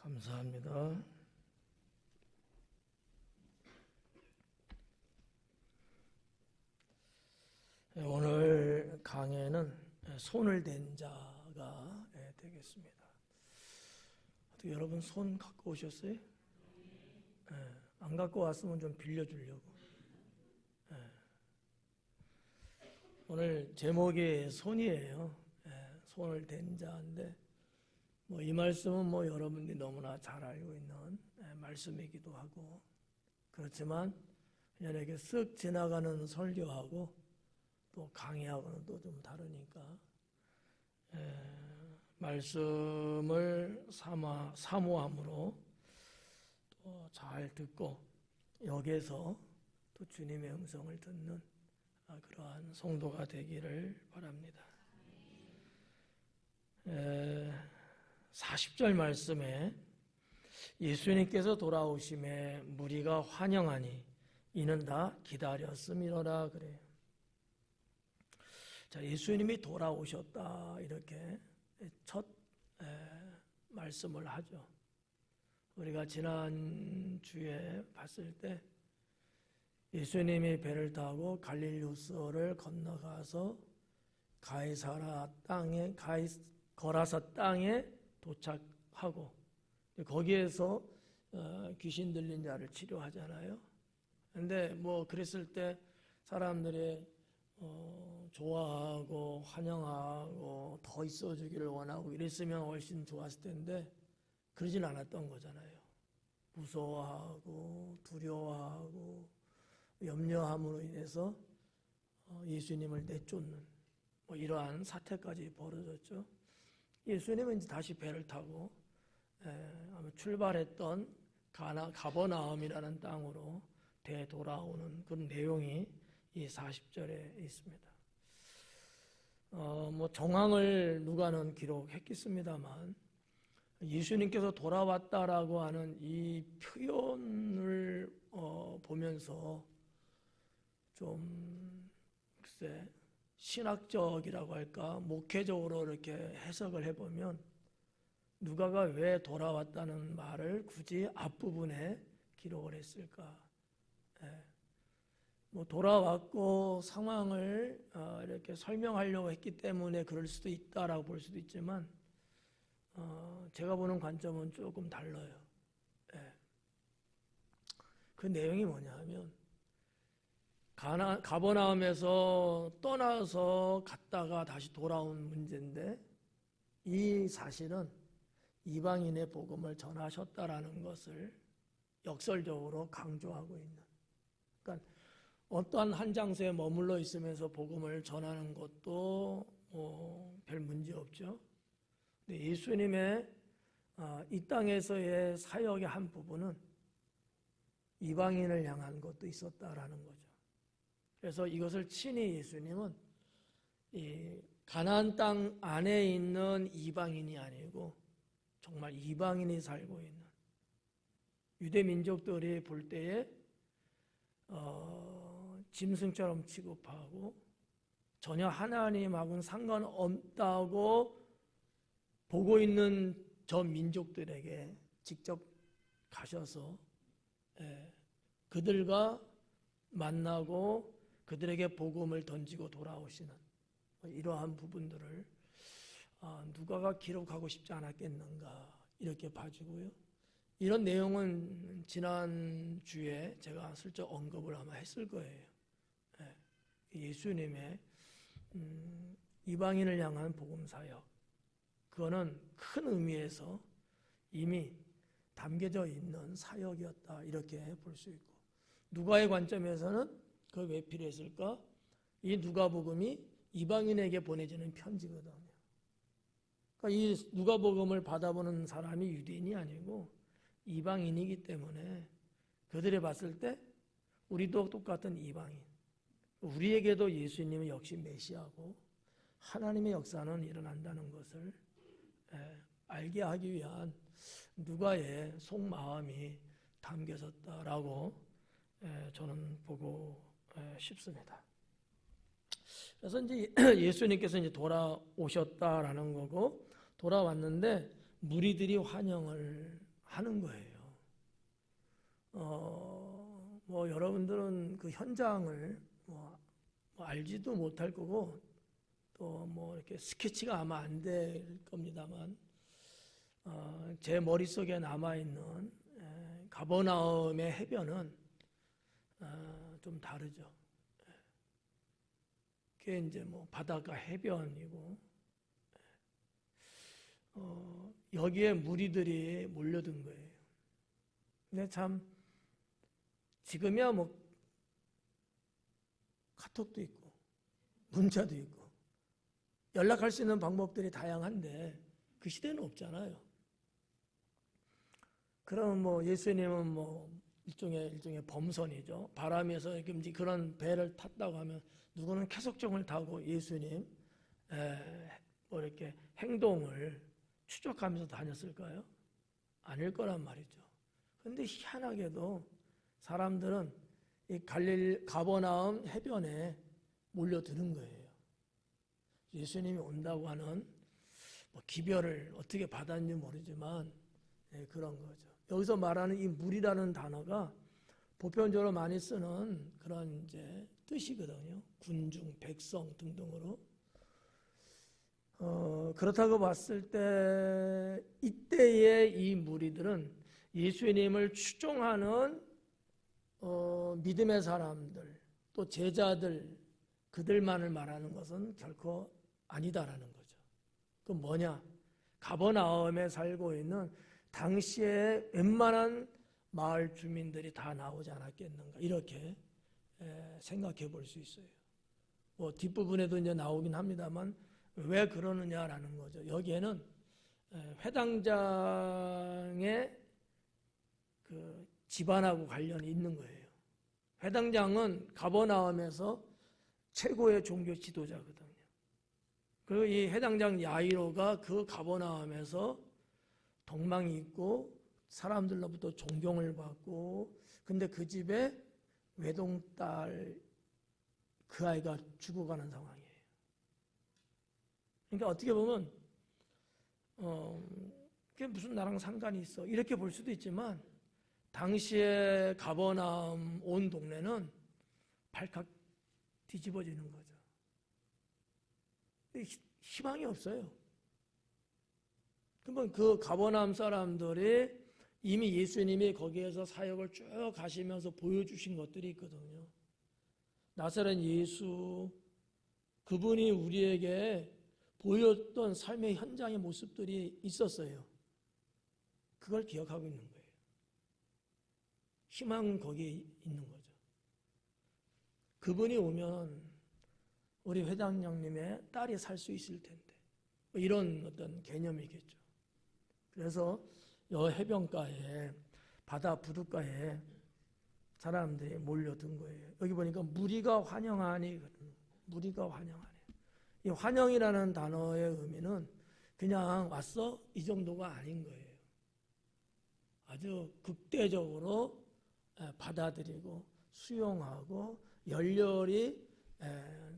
감사합니다. 오늘 강해는 손을 댄 자가 되겠습니다. 어떻게 여러분 손 갖고 오셨어요? 안 갖고 왔으면 좀 빌려주려고. 오늘 제목이 손이에요. 손을 댄 자인데 이 말씀은 여러분들이 너무나 잘 알고 있는 말씀이기도 하고, 그렇지만 그냥 이렇게 쓱 지나가는 설교하고 또 강의하고는 또 좀 다르니까 말씀을 사모함으로 또 잘 듣고 여기에서 또 주님의 음성을 듣는 그러한 성도가 되기를 바랍니다. 40절 말씀에 예수님께서 돌아오심에 무리가 환영하니 이는 다 기다렸음이로라 그래요. 자, 예수님이 돌아오셨다 이렇게 첫 말씀을 하죠. 우리가 지난주에 봤을 때 예수님이 배를 타고 갈릴리우스를 건너가서 거라사 땅에 도착하고 거기에서 귀신 들린 자를 치료하잖아요. 근데 그랬을 때 사람들이 좋아하고 환영하고 더 있어주기를 원하고 이랬으면 훨씬 좋았을 텐데 그러진 않았던 거잖아요. 무서워하고 두려워하고 염려함으로 인해서 예수님을 내쫓는 이러한 사태까지 벌어졌죠. 예수님은 이제 다시 배를 타고 아마 출발했던 가버나움이라는 땅으로 되돌아오는 그런 내용이 이 40절에 있습니다. 정황을 누가는 기록했겠습니다만 예수님께서 돌아왔다라고 하는 이 표현을 보면서 좀 글쎄 신학적이라고 할까 목회적으로 이렇게 해석을 해보면 누가가 왜 돌아왔다는 말을 굳이 앞부분에 기록을 했을까? 돌아왔고 상황을 이렇게 설명하려고 했기 때문에 그럴 수도 있다라고 볼 수도 있지만 제가 보는 관점은 조금 달라요. 그 내용이 뭐냐 하면 가버나움에서 떠나서 갔다가 다시 돌아온 문제인데 이 사실은 이방인의 복음을 전하셨다라는 것을 역설적으로 강조하고 있는, 그러니까 어떠한 한 장소에 머물러 있으면서 복음을 전하는 것도 별 문제 없죠. 근데 예수님의 이 땅에서의 사역의 한 부분은 이방인을 향한 것도 있었다라는 거죠. 그래서 이것을 친히 예수님은 이 가나안 땅 안에 있는 이방인이 아니고 정말 이방인이 살고 있는 유대 민족들이 볼 때에 짐승처럼 취급하고 전혀 하나님하고는 상관없다고 보고 있는 저 민족들에게 직접 가셔서 그들과 만나고 그들에게 복음을 던지고 돌아오시는 이러한 부분들을 누가가 기록하고 싶지 않았겠는가 이렇게 봐주고요. 이런 내용은 지난주에 제가 슬쩍 언급을 아마 했을 거예요. 예수님의 이방인을 향한 복음 사역, 그거는 큰 의미에서 이미 담겨져 있는 사역이었다 이렇게 볼 수 있고, 누가의 관점에서는 그게 왜 필요했을까? 이 누가복음이 이방인에게 보내지는 편지거든요. 그러니까 이 누가복음을 받아보는 사람이 유대인이 아니고 이방인이기 때문에 그들이 봤을 때 우리도 똑같은 이방인, 우리에게도 예수님은 역시 메시아고 하나님의 역사는 일어난다는 것을 알게 하기 위한 누가의 속마음이 담겨졌다라고 저는 보고 싶습니다. 그래서 이제 예수님께서 이제 돌아오셨다라는 거고, 돌아왔는데 무리들이 환영을 하는 거예요. 뭐 여러분들은 그 현장을 뭐 알지도 못할 거고 또 뭐 이렇게 스케치가 아마 안 될 겁니다만 제 머릿속에 남아있는 가버나움의 해변은 좀 다르죠. 그게 이제 뭐 바다가 해변이고 여기에 무리들이 몰려든 거예요. 근데 참 지금이야 뭐 카톡도 있고 문자도 있고 연락할 수 있는 방법들이 다양한데 그 시대는 없잖아요. 그럼 뭐 예수님은 뭐 일종의 범선이죠. 바람에서 그런 배를 탔다고 하면 누구는 쾌속정을 타고 예수님 뭐 이렇게 행동을 추적하면서 다녔을까요? 아닐 거란 말이죠. 그런데 희한하게도 사람들은 이 가버나움 해변에 몰려드는 거예요. 예수님이 온다고 하는 뭐 기별을 어떻게 받았는지 모르지만 그런 거죠. 여기서 말하는 이 물이라는 단어가 보편적으로 많이 쓰는 그런 이제 뜻이거든요. 군중, 백성 등등으로. 그렇다고 봤을 때 이때의 이 무리들은 예수님을 추종하는 믿음의 사람들 또 제자들 그들만을 말하는 것은 결코 아니다라는 거죠. 그 뭐냐? 가버나움에 살고 있는 당시에 웬만한 마을 주민들이 다 나오지 않았겠는가 이렇게 생각해 볼 수 있어요. 뭐 뒷부분에도 이제 나오긴 합니다만 왜 그러느냐라는 거죠. 여기에는 회당장의 그 집안하고 관련이 있는 거예요. 회당장은 가버나움에서 최고의 종교 지도자거든요. 그리고 이 회당장 야이로가 그 가버나움에서 동망이 있고 사람들로부터 존경을 받고 근데 그 집에 외동딸 그 아이가 죽어가는 상황이에요. 그러니까 어떻게 보면 그게 무슨 나랑 상관이 있어 이렇게 볼 수도 있지만 당시에 가버나움 온 동네는 발칵 뒤집어지는 거죠. 근데 희망이 없어요. 그러면 그 가버나움 사람들이 이미 예수님이 거기에서 사역을 쭉 가시면서 보여주신 것들이 있거든요. 나사렛 예수 그분이 우리에게 보였던 삶의 현장의 모습들이 있었어요. 그걸 기억하고 있는 거예요. 희망은 거기에 있는 거죠. 그분이 오면 우리 회장님의 딸이 살 수 있을 텐데 이런 어떤 개념이겠죠. 그래서 여 해변가에 바다 부둣가에 사람들이 몰려든 거예요. 여기 보니까 무리가 환영하니 무리가 환영하니 이 환영이라는 단어의 의미는 그냥 왔어? 이 정도가 아닌 거예요. 아주 극대적으로 받아들이고 수용하고 열렬히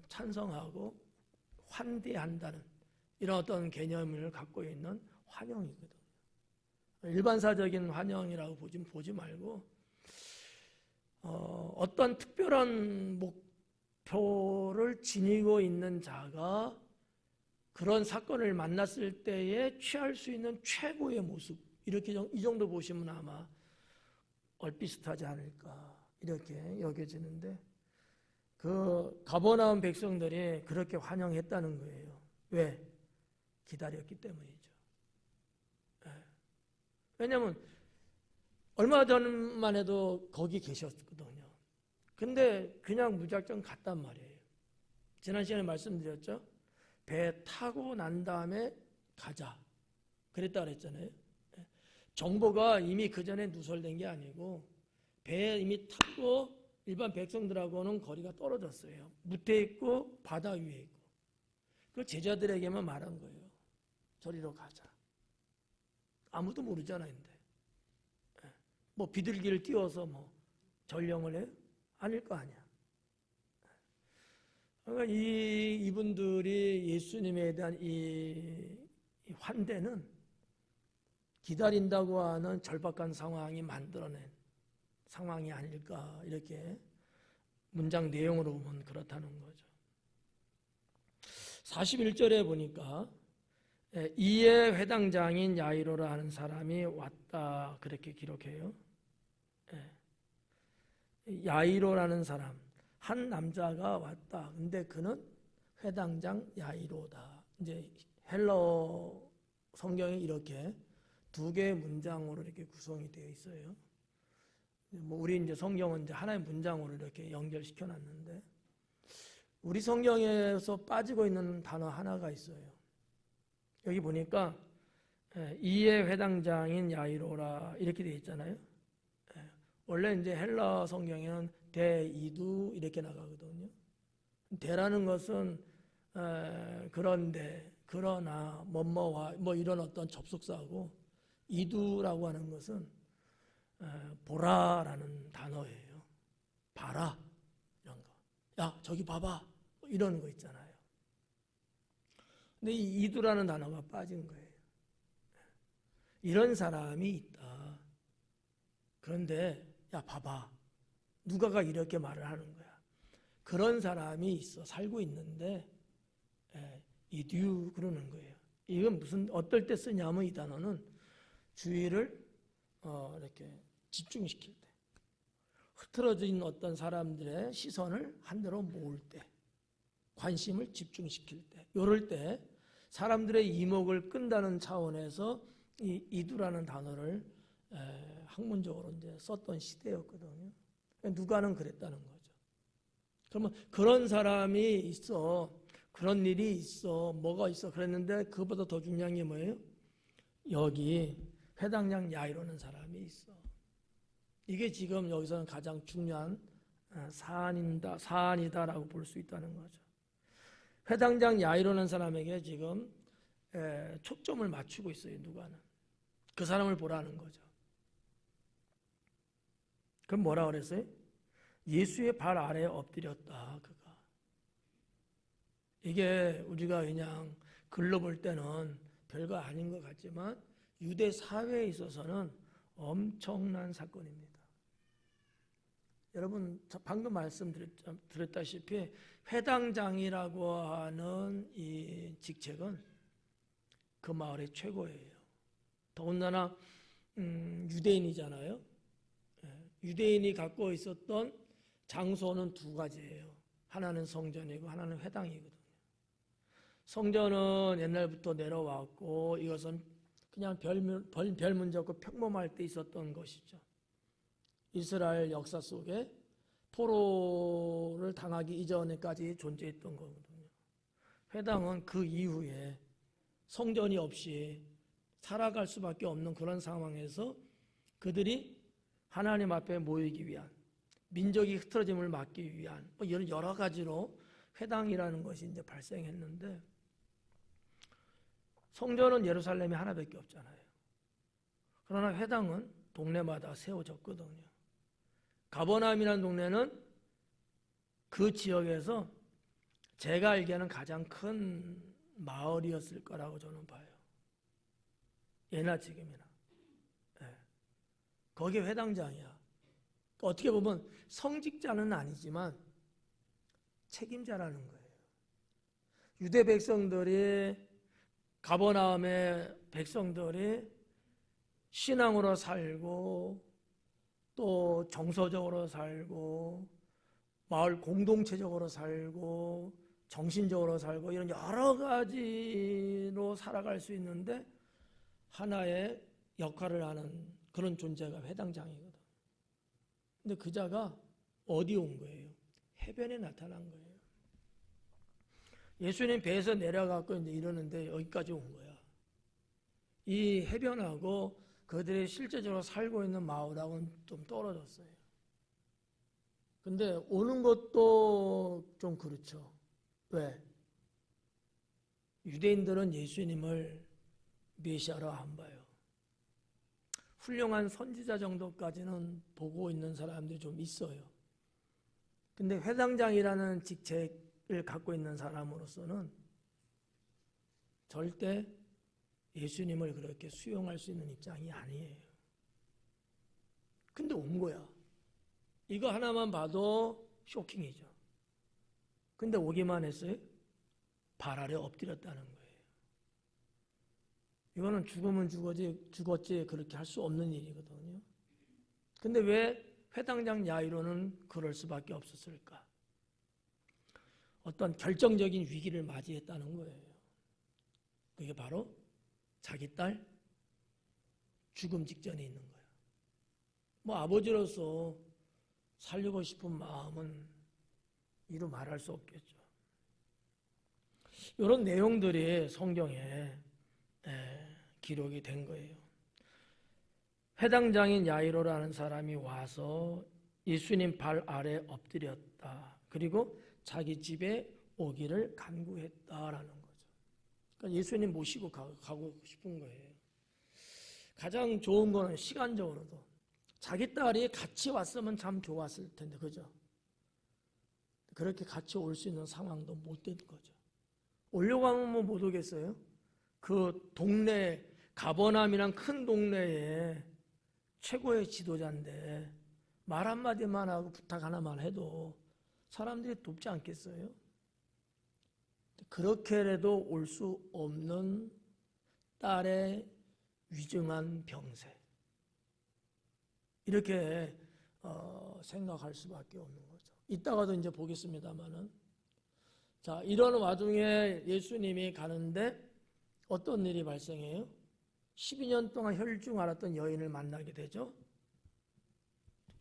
찬성하고 환대한다는 이런 어떤 개념을 갖고 있는 환영이거든요. 일반사적인 환영이라고 보지 말고 어떤 특별한 목표를 지니고 있는 자가 그런 사건을 만났을 때에 취할 수 있는 최고의 모습 이렇게 이 정도 보시면 아마 얼비슷하지 않을까 이렇게 여겨지는데 그 가버나움 백성들이 그렇게 환영했다는 거예요. 왜? 기다렸기 때문이죠. 왜냐하면 얼마 전만 해도 거기 계셨거든요. 근데 그냥 무작정 갔단 말이에요. 지난 시간에 말씀드렸죠. 배 타고 난 다음에 가자. 그랬다 그랬잖아요. 정보가 이미 그 전에 누설된 게 아니고 배에 이미 타고 일반 백성들하고는 거리가 떨어졌어요. 무태 있고 바다 위에 있고. 그 제자들에게만 말한 거예요. 저리로 가자. 아무도 모르잖아요. 근데. 뭐 비둘기를 띄워서 뭐 전령을 해요? 아닐 거 아니야. 그러니까 이분들이 예수님에 대한 이 환대는 기다린다고 하는 절박한 상황이 만들어낸 상황이 아닐까, 이렇게 문장 내용으로 보면 그렇다는 거죠. 41절에 보니까 이에 회당장인 야이로라 하는 사람이 왔다, 그렇게 기록해요. 야이로라는 사람, 한 남자가 왔다. 근데 그는 회당장 야이로다. 이제 헬러 성경에 이렇게 두 개의 문장으로 이렇게 구성이 되어 있어요. 뭐 우리 이제 성경은 이제 하나의 문장으로 이렇게 연결시켜 놨는데, 우리 성경에서 빠지고 있는 단어 하나가 있어요. 여기 보니까 이에 회당장인 야이로라 이렇게 되어 있잖아요. 원래 이제 헬라 성경에는 대이두 이렇게 나가거든요. 대라는 것은 그런데, 그러나, 뭐뭐와 뭐 이런 어떤 접속사고, 이두라고 하는 것은 보라라는 단어예요. 봐라, 이런 거. 야, 저기 봐봐, 뭐 이런 거 있잖아요. 근데 이 이두라는 단어가 빠진 거예요. 이런 사람이 있다. 그런데 야, 봐봐, 누가가 이렇게 말을 하는 거야. 그런 사람이 있어, 살고 있는데 이듀 그러는 거예요. 이건 무슨 어떨 때 쓰냐면, 이 단어는 주의를 이렇게 집중시킬 때, 흐트러진 어떤 사람들의 시선을 한 대로 모을 때, 관심을 집중시킬 때, 이럴 때 사람들의 이목을 끈다는 차원에서 이 이두라는 단어를 학문적으로 이제 썼던 시대였거든요. 누가는 그랬다는 거죠. 그러면 그런 사람이 있어, 그런 일이 있어, 뭐가 있어 그랬는데, 그것보다 더 중요한 게 뭐예요? 여기 회당장 야이로는 사람이 있어. 이게 지금 여기서는 가장 중요한 사안이다라고 볼 수 있다는 거죠. 회당장 야이로는 사람에게 지금 초점을 맞추고 있어요. 누가는 그 사람을 보라는 거죠. 그럼 뭐라 그랬어요? 예수의 발 아래에 엎드렸다, 그가. 이게 우리가 그냥 글로 볼 때는 별거 아닌 것 같지만 유대 사회에 있어서는 엄청난 사건입니다. 여러분, 방금 말씀드렸다시피 회당장이라고 하는 이 직책은 그 마을의 최고예요. 더군다나 유대인이잖아요. 유대인이 갖고 있었던 장소는 두 가지예요. 하나는 성전이고 하나는 회당이거든요. 성전은 옛날부터 내려왔고, 이것은 그냥 별 문제 없고 평범할 때 있었던 것이죠. 이스라엘 역사 속에 포로를 당하기 이전에까지 존재했던 거거든요. 회당은 그 이후에 성전이 없이 살아갈 수밖에 없는 그런 상황에서 그들이 하나님 앞에 모이기 위한, 민족이 흐트러짐을 막기 위한 뭐 이런 여러 가지로 회당이라는 것이 이제 발생했는데, 성전은 예루살렘이 하나밖에 없잖아요. 그러나 회당은 동네마다 세워졌거든요. 가버나움이라는 동네는 그 지역에서 제가 알기에는 가장 큰 마을이었을 거라고 저는 봐요. 예나 지금이나. 거기에 회당장이야. 어떻게 보면 성직자는 아니지만 책임자라는 거예요. 유대 백성들이, 가버나움의 백성들이 신앙으로 살고 또 정서적으로 살고 마을 공동체적으로 살고 정신적으로 살고 이런 여러 가지로 살아갈 수 있는데 하나의 역할을 하는 그런 존재가 회당장이거든. 근데 그 자가 어디 온 거예요? 해변에 나타난 거예요. 예수님 배에서 내려가고 이제 이러는데 여기까지 온 거야. 이 해변하고 그들이 실제적으로 살고 있는 마을하고는 좀 떨어졌어요. 근데 오는 것도 좀 그렇죠. 왜? 유대인들은 예수님을 메시아로 안 봐요. 훌륭한 선지자 정도까지는 보고 있는 사람들이 좀 있어요. 근데 회당장이라는 직책을 갖고 있는 사람으로서는 절대 예수님을 그렇게 수용할 수 있는 입장이 아니에요. 근데 온 거야. 이거 하나만 봐도 쇼킹이죠. 근데 오기만 했어요? 발 아래 엎드렸다는 거예요. 이거는 죽으면 죽었지 그렇게 할 수 없는 일이거든요. 근데 왜 회당장 야이로는 그럴 수밖에 없었을까? 어떤 결정적인 위기를 맞이했다는 거예요. 그게 바로 자기 딸 죽음 직전에 있는 거예요. 뭐 아버지로서 살리고 싶은 마음은 이루 말할 수 없겠죠. 이런 내용들이 성경에 기록이 된 거예요. 회당장인 야이로라는 사람이 와서 예수님 발 아래 엎드렸다. 그리고 자기 집에 오기를 간구했다라는 거죠. 그러니까 예수님 모시고 가고 싶은 거예요. 가장 좋은 거는 시간적으로도 자기 딸이 같이 왔으면 참 좋았을 텐데, 그죠? 그렇게 같이 올 수 있는 상황도 못 된 거죠. 오려고 하면 뭐 못 오겠어요? 그 동네, 가버남이란 큰 동네에 최고의 지도자인데 말 한마디만 하고 부탁 하나만 해도 사람들이 돕지 않겠어요? 그렇게라도 올 수 없는 딸의 위중한 병세, 이렇게 생각할 수밖에 없는 거죠. 이따가도 이제 보겠습니다만은, 자, 이런 와중에 예수님이 가는데 어떤 일이 발생해요? 12년 동안 혈중 앓았던 여인을 만나게 되죠.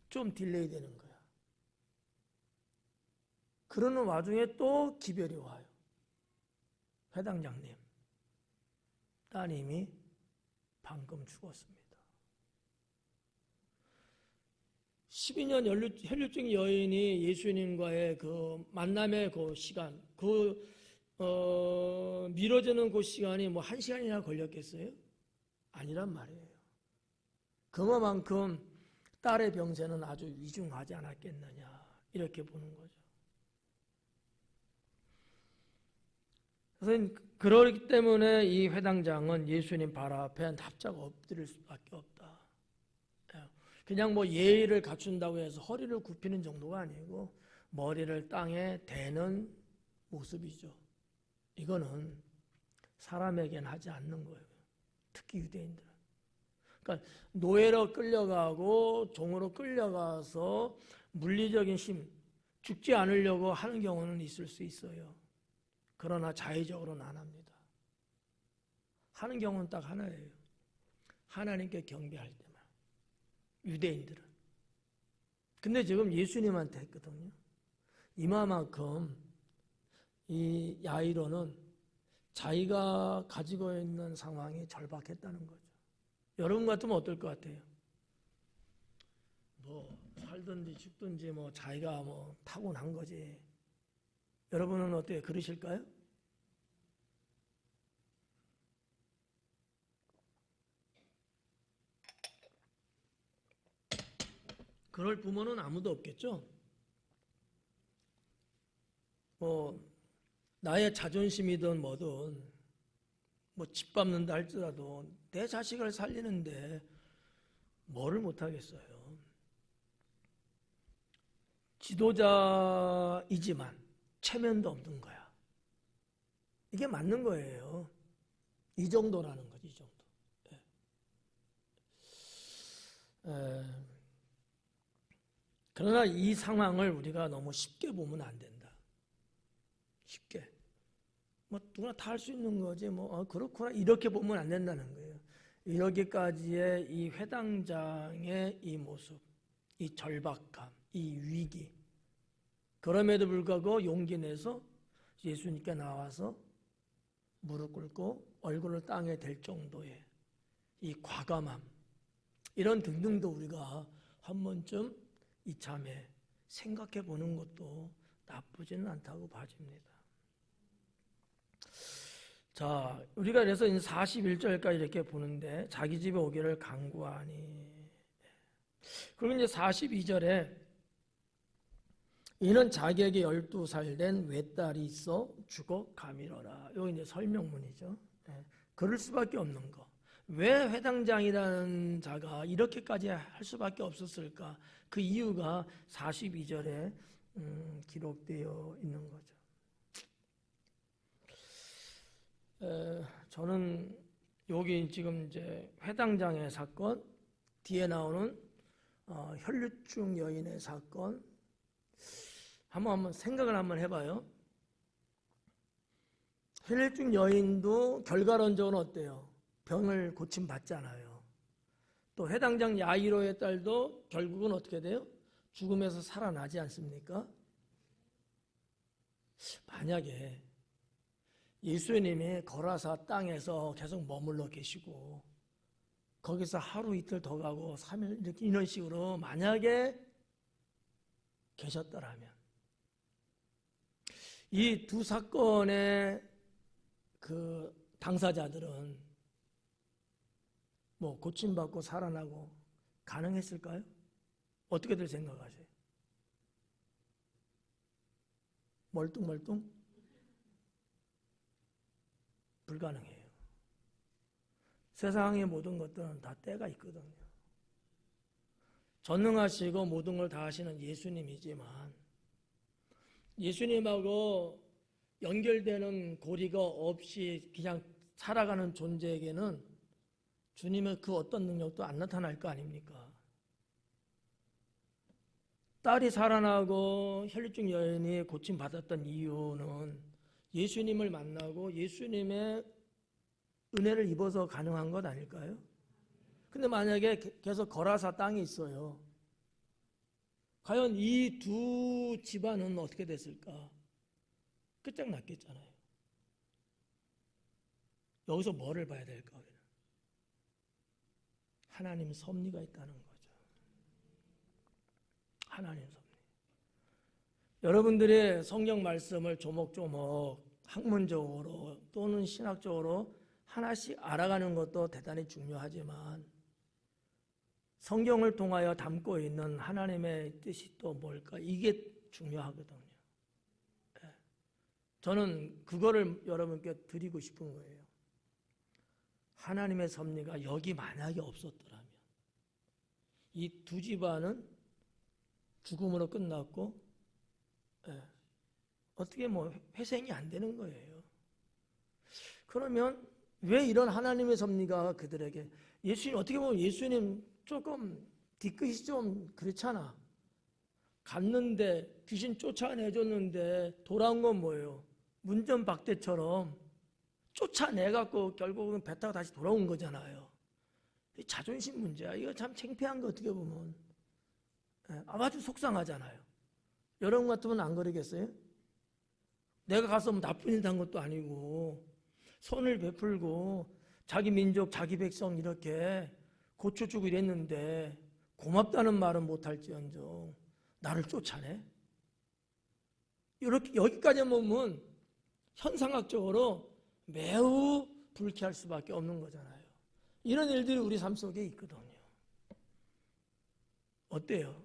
좀 딜레이 되는 거야. 그러는 와중에 또 기별이 와요. 회당장님, 따님이 방금 죽었습니다. 12년 혈류증 여인이 예수님과의 그 만남의 그 시간, 미뤄지는 그 시간이 뭐 1시간이나 걸렸겠어요? 아니란 말이에요. 그만큼 딸의 병세는 아주 위중하지 않았겠느냐, 이렇게 보는 거죠. 그래서 그렇기 때문에 이 회당장은 예수님 발 앞에 납작 엎드릴 수밖에 없다. 그냥 뭐 예의를 갖춘다고 해서 허리를 굽히는 정도가 아니고 머리를 땅에 대는 모습이죠. 이거는 사람에겐 하지 않는 거예요. 특히 유대인들은. 그러니까 노예로 끌려가고 종으로 끌려가서 물리적인 힘, 죽지 않으려고 하는 경우는 있을 수 있어요. 그러나 자의적으로는 안 합니다. 하는 경우는 딱 하나예요. 하나님께 경배할 때만. 유대인들은. 근데 지금 예수님한테 했거든요. 이마만큼 이 야이로는 자기가 가지고 있는 상황이 절박했다는 거죠. 여러분 같으면 어떨 것 같아요? 뭐 살든지 죽든지 뭐 자기가 뭐 타고난 거지. 여러분은 어때요? 그러실까요? 그럴 부모는 아무도 없겠죠? 뭐 나의 자존심이든 뭐든 뭐 집 밟는다 할지라도 내 자식을 살리는데 뭐를 못하겠어요. 지도자이지만 체면도 없는 거야. 이게 맞는 거예요. 이 정도라는 거지, 이 정도. 그러나 이 상황을 우리가 너무 쉽게 보면 안 된다. 쉽게. 뭐 누구나 다 할 수 있는 거지. 뭐 그렇구나 이렇게 보면 안 된다는 거예요. 여기까지의 이 회당장의 이 모습, 이 절박함, 이 위기. 그럼에도 불구하고 용기 내서 예수님께 나와서 무릎 꿇고 얼굴을 땅에 댈 정도의 이 과감함, 이런 등등도 우리가 한 번쯤 이참에 생각해 보는 것도 나쁘지는 않다고 봐집니다. 자, 우리가 그래서 41절까지 이렇게 보는데 자기 집에 오기를 간구하니, 그리고 이제 42절에 이는 자기에게 12살 된 외딸이 있어 죽어 가밀어라. 여기 이제 설명문이죠. 그럴 수밖에 없는 거. 왜 회당장이라는 자가 이렇게까지 할 수밖에 없었을까? 그 이유가 42절에 기록되어 있는 거죠. 저는 여기 지금 이제 회당장의 사건, 뒤에 나오는 혈류증 여인의 사건, 한번 생각을 한번 해봐요. 혈류증 여인도 결과론적으로 어때요? 병을 고침받잖아요. 또 회당장 야이로의 딸도 결국은 어떻게 돼요? 죽음에서 살아나지 않습니까? 만약에 예수님이 거라사 땅에서 계속 머물러 계시고 거기서 하루 이틀 더 가고 3일 이렇게 이런 식으로 만약에 계셨더라면 이 두 사건의 그 당사자들은 뭐 고침받고 살아나고 가능했을까요? 어떻게들 생각하세요? 멀뚱멀뚱? 불가능해요. 세상의 모든 것들은 다 때가 있거든요. 전능하시고 모든 걸 다 하시는 예수님이지만 예수님하고 연결되는 고리가 없이 그냥 살아가는 존재에게는 주님의 그 어떤 능력도 안 나타날 거 아닙니까? 딸이 살아나고 혈류증 여인이 고침받았던 이유는 예수님을 만나고 예수님의 은혜를 입어서 가능한 것 아닐까요? 근데 만약에 계속 거라사 땅에 있어요. 과연 이 두 집안은 어떻게 됐을까? 끝장났겠잖아요. 여기서 뭐를 봐야 될까? 하나님 섭리가 있다는 거죠. 하나님 섭리. 여러분들의 성경 말씀을 조목조목 학문적으로 또는 신학적으로 하나씩 알아가는 것도 대단히 중요하지만 성경을 통하여 담고 있는 하나님의 뜻이 또 뭘까? 이게 중요하거든요. 저는 그거를 여러분께 드리고 싶은 거예요. 하나님의 섭리가 여기 만약에 없었더라면 이 두 집안은 죽음으로 끝났고 어떻게 뭐 회생이 안 되는 거예요. 그러면 왜 이런 하나님의 섭리가 그들에게 예수님 어떻게 보면 예수님 조금 뒤끝이 좀 그렇잖아. 갔는데 귀신 쫓아내줬는데 돌아온 건 뭐예요? 문전박대처럼 쫓아내갖고 결국은 배 타고 다시 돌아온 거잖아요. 자존심 문제야. 이거 참 창피한 거 어떻게 보면 아주 속상하잖아요. 여러분 같으면 안 그러겠어요? 내가 가서 뭐 나쁜 일 한 것도 아니고 선을 베풀고 자기 민족 자기 백성 이렇게 고쳐주고 이랬는데 고맙다는 말은 못할지언정 나를 쫓아내? 이렇게 여기까지 보면 현상학적으로 매우 불쾌할 수밖에 없는 거잖아요. 이런 일들이 우리 삶 속에 있거든요. 어때요?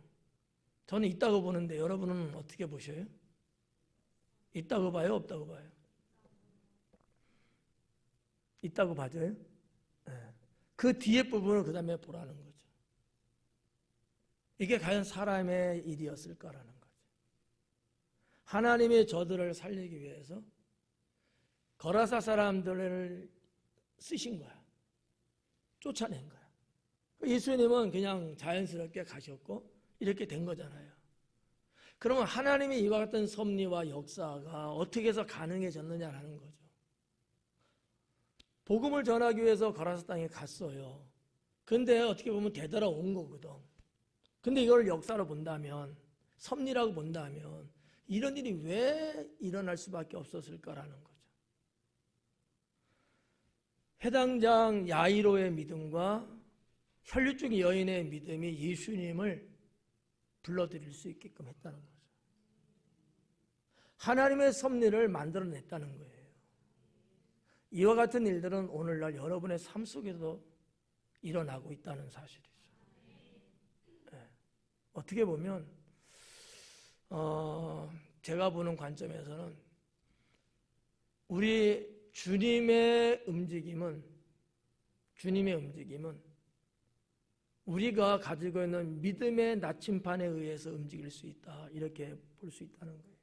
저는 있다고 보는데 여러분은 어떻게 보셔요? 있다고 봐요? 없다고 봐요? 있다고 봐줘요? 네. 그 뒤에 부분을 그 다음에 보라는 거죠. 이게 과연 사람의 일이었을까라는 거죠. 하나님의 저들을 살리기 위해서 거라사 사람들을 쓰신 거야. 쫓아낸 거야. 예수님은 그냥 자연스럽게 가셨고 이렇게 된 거잖아요. 그러면 하나님의 이와 같은 섭리와 역사가 어떻게 해서 가능해졌느냐라는 거죠. 복음을 전하기 위해서 거라사 땅에 갔어요. 근데 어떻게 보면 되돌아온 거거든. 근데 이걸 역사로 본다면, 섭리라고 본다면 이런 일이 왜 일어날 수밖에 없었을까라는 거죠. 회당장 야이로의 믿음과 혈류증 여인의 믿음이 예수님을 불러들일 수 있게끔 했다는 거죠. 하나님의 섭리를 만들어냈다는 거예요. 이와 같은 일들은 오늘날 여러분의 삶 속에도 일어나고 있다는 사실이죠. 네. 어떻게 보면 제가 보는 관점에서는 우리 주님의 움직임은 우리가 가지고 있는 믿음의 나침판에 의해서 움직일 수 있다. 이렇게 볼 수 있다는 거예요.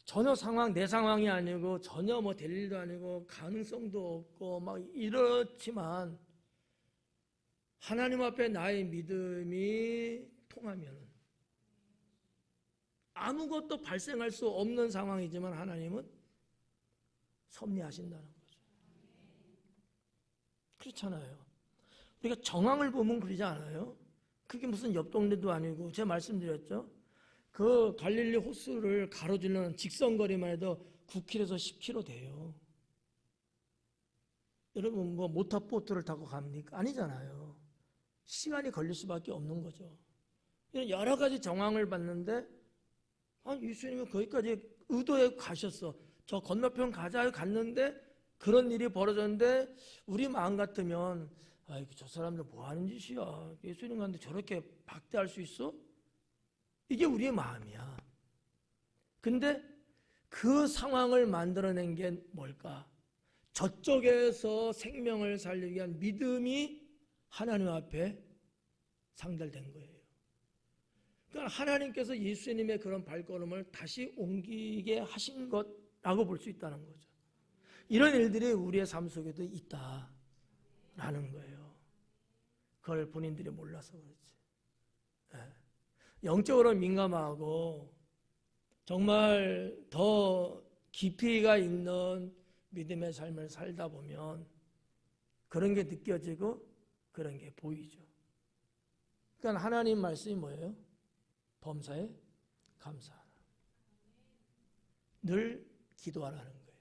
전혀 내 상황이 아니고 전혀 뭐 될 일도 아니고 가능성도 없고 막 이렇지만 하나님 앞에 나의 믿음이 통하면 아무것도 발생할 수 없는 상황이지만 하나님은 섭리하신다는 거죠. 그렇잖아요. 우리가 정황을 보면 그러지 않아요? 그게 무슨 옆 동네도 아니고 제가 말씀드렸죠. 그 갈릴리 호수를 가로지르는 직선거리만 해도 9km에서 10km 돼요. 여러분 뭐 모터보트를 타고 갑니까? 아니잖아요. 시간이 걸릴 수밖에 없는 거죠. 여러 가지 정황을 봤는데 예수님은 거기까지 의도해 가셨어. 저 건너편 가자 갔는데 그런 일이 벌어졌는데 우리 마음 같으면 아이고 저 사람들 뭐 하는 짓이야. 예수님 가는데 저렇게 박대할 수 있어? 이게 우리의 마음이야. 근데 그 상황을 만들어낸 게 뭘까? 저쪽에서 생명을 살리기 위한 믿음이 하나님 앞에 상달된 거예요. 그러니까 하나님께서 예수님의 그런 발걸음을 다시 옮기게 하신 것라고 볼 수 있다는 거죠. 이런 일들이 우리의 삶 속에도 있다라는 거예요. 그걸 본인들이 몰라서 그렇지. 영적으로 민감하고 정말 더 깊이가 있는 믿음의 삶을 살다 보면 그런 게 느껴지고 그런 게 보이죠. 그러니까 하나님 말씀이 뭐예요? 범사에 감사하라. 늘 기도하라는 거예요.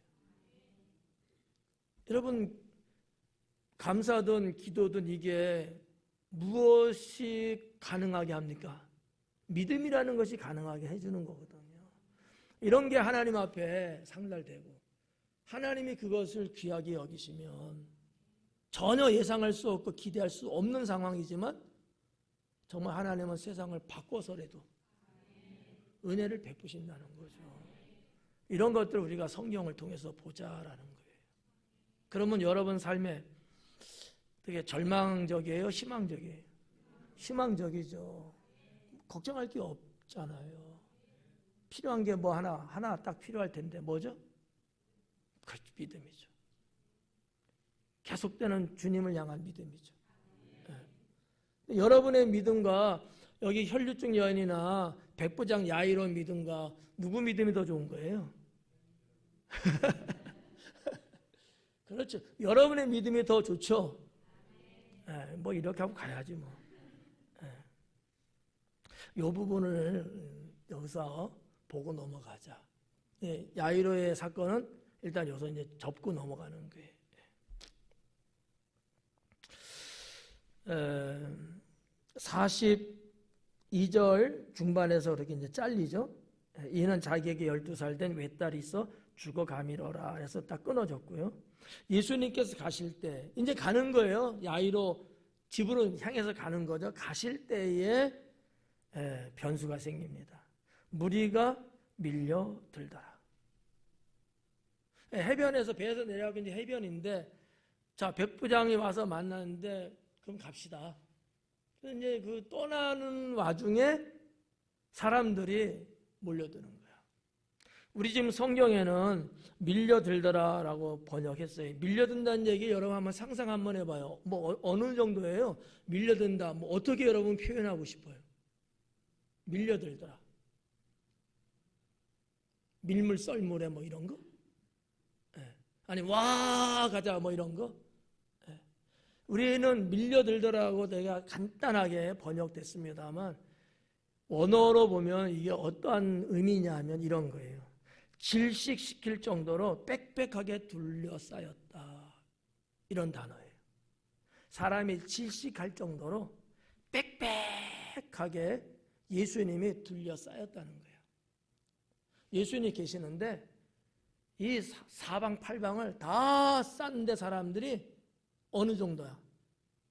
여러분 감사든 기도든 이게 무엇이 가능하게 합니까? 믿음이라는 것이 가능하게 해주는 거거든요. 이런 게 하나님 앞에 상달되고 하나님이 그것을 귀하게 여기시면 전혀 예상할 수 없고 기대할 수 없는 상황이지만 정말 하나님은 세상을 바꿔서라도 은혜를 베푸신다는 거죠. 이런 것들을 우리가 성경을 통해서 보자라는 거예요. 그러면 여러분 삶에 되게 절망적이에요? 희망적이에요? 희망적이죠. 걱정할 게 없잖아요. 필요한 게 뭐 하나 딱 필요할 텐데 뭐죠? 그 믿음이죠. 계속되는 주님을 향한 믿음이죠. 네. 여러분의 믿음과 여기 혈류증 여인이나 백부장 야이로 믿음과 누구 믿음이 더 좋은 거예요? 그렇죠. 여러분의 믿음이 더 좋죠. 뭐 이렇게 하고 가야지 뭐. 이 부분을 여기서 보고 넘어가자. 야이로의 사건은 일단 여기서 이제 접고 넘어가는 거예요. 42절 중반에서 그렇게 이제 잘리죠. 이는 자기에게 12살 된 외딸이 있어 죽어가미러라 해서 딱 끊어졌고요. 예수님께서 가실 때 이제 가는 거예요. 야이로 집으로 향해서 가는 거죠. 가실 때에 변수가 생깁니다. 무리가 밀려들더라. 해변에서 배에서 내려가고 이제 해변인데 자 백부장이 와서 만났는데 그럼 갑시다. 그래서 이제 그 떠나는 와중에 사람들이 몰려드는 거야. 우리 지금 성경에는 밀려들더라라고 번역했어요. 밀려든다는 얘기 여러분 한번 상상 한번 해봐요. 뭐 어느 정도예요? 밀려든다. 뭐 어떻게 여러분 표현하고 싶어요? 밀려들더라. 밀물 썰물에 뭐 이런 거? 아니 와 가자 뭐 이런 거? 우리는 밀려들더라고 내가 간단하게 번역됐습니다만 원어로 보면 이게 어떠한 의미냐 하면 이런 거예요. 질식시킬 정도로 빽빽하게 둘러싸였다. 이런 단어예요. 사람이 질식할 정도로 빽빽하게 예수님이 둘러싸였다는 거예요. 예수님이 계시는데 이 사방팔방을 다 쌌는데 사람들이 어느 정도야?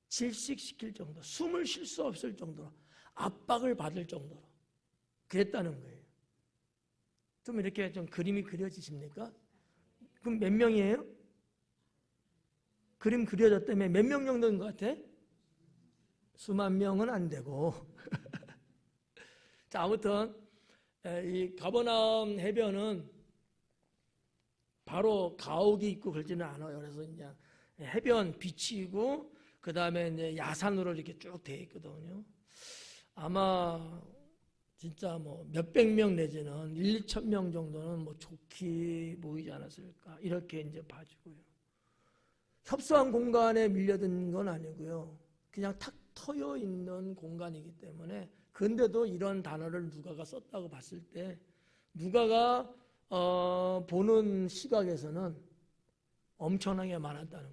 질식시킬 정도, 숨을 쉴 수 없을 정도로 압박을 받을 정도로 그랬다는 거예요. 좀 이렇게 좀 그림이 그려지십니까? 그럼 몇 명이에요? 그림 그려졌다며 몇 명 정도인 것 같아? 수만 명은 안 되고. 자, 아무튼 이 가버나움 해변은 바로 가옥이 있고 그러지는 않아요. 그래서 이제 해변 비치고 그 다음에 이제 야산으로 이렇게 쭉 돼 있거든요. 아마 진짜 뭐 몇백 명 내지는 1, 2천 명 정도는 뭐 좋게 모이지 않았을까 이렇게 이제 봐주고요. 협소한 공간에 밀려든 건 아니고요. 그냥 탁 트여 있는 공간이기 때문에 근데도 이런 단어를 누가가 썼다고 봤을 때 누가가 보는 시각에서는 엄청나게 많았다는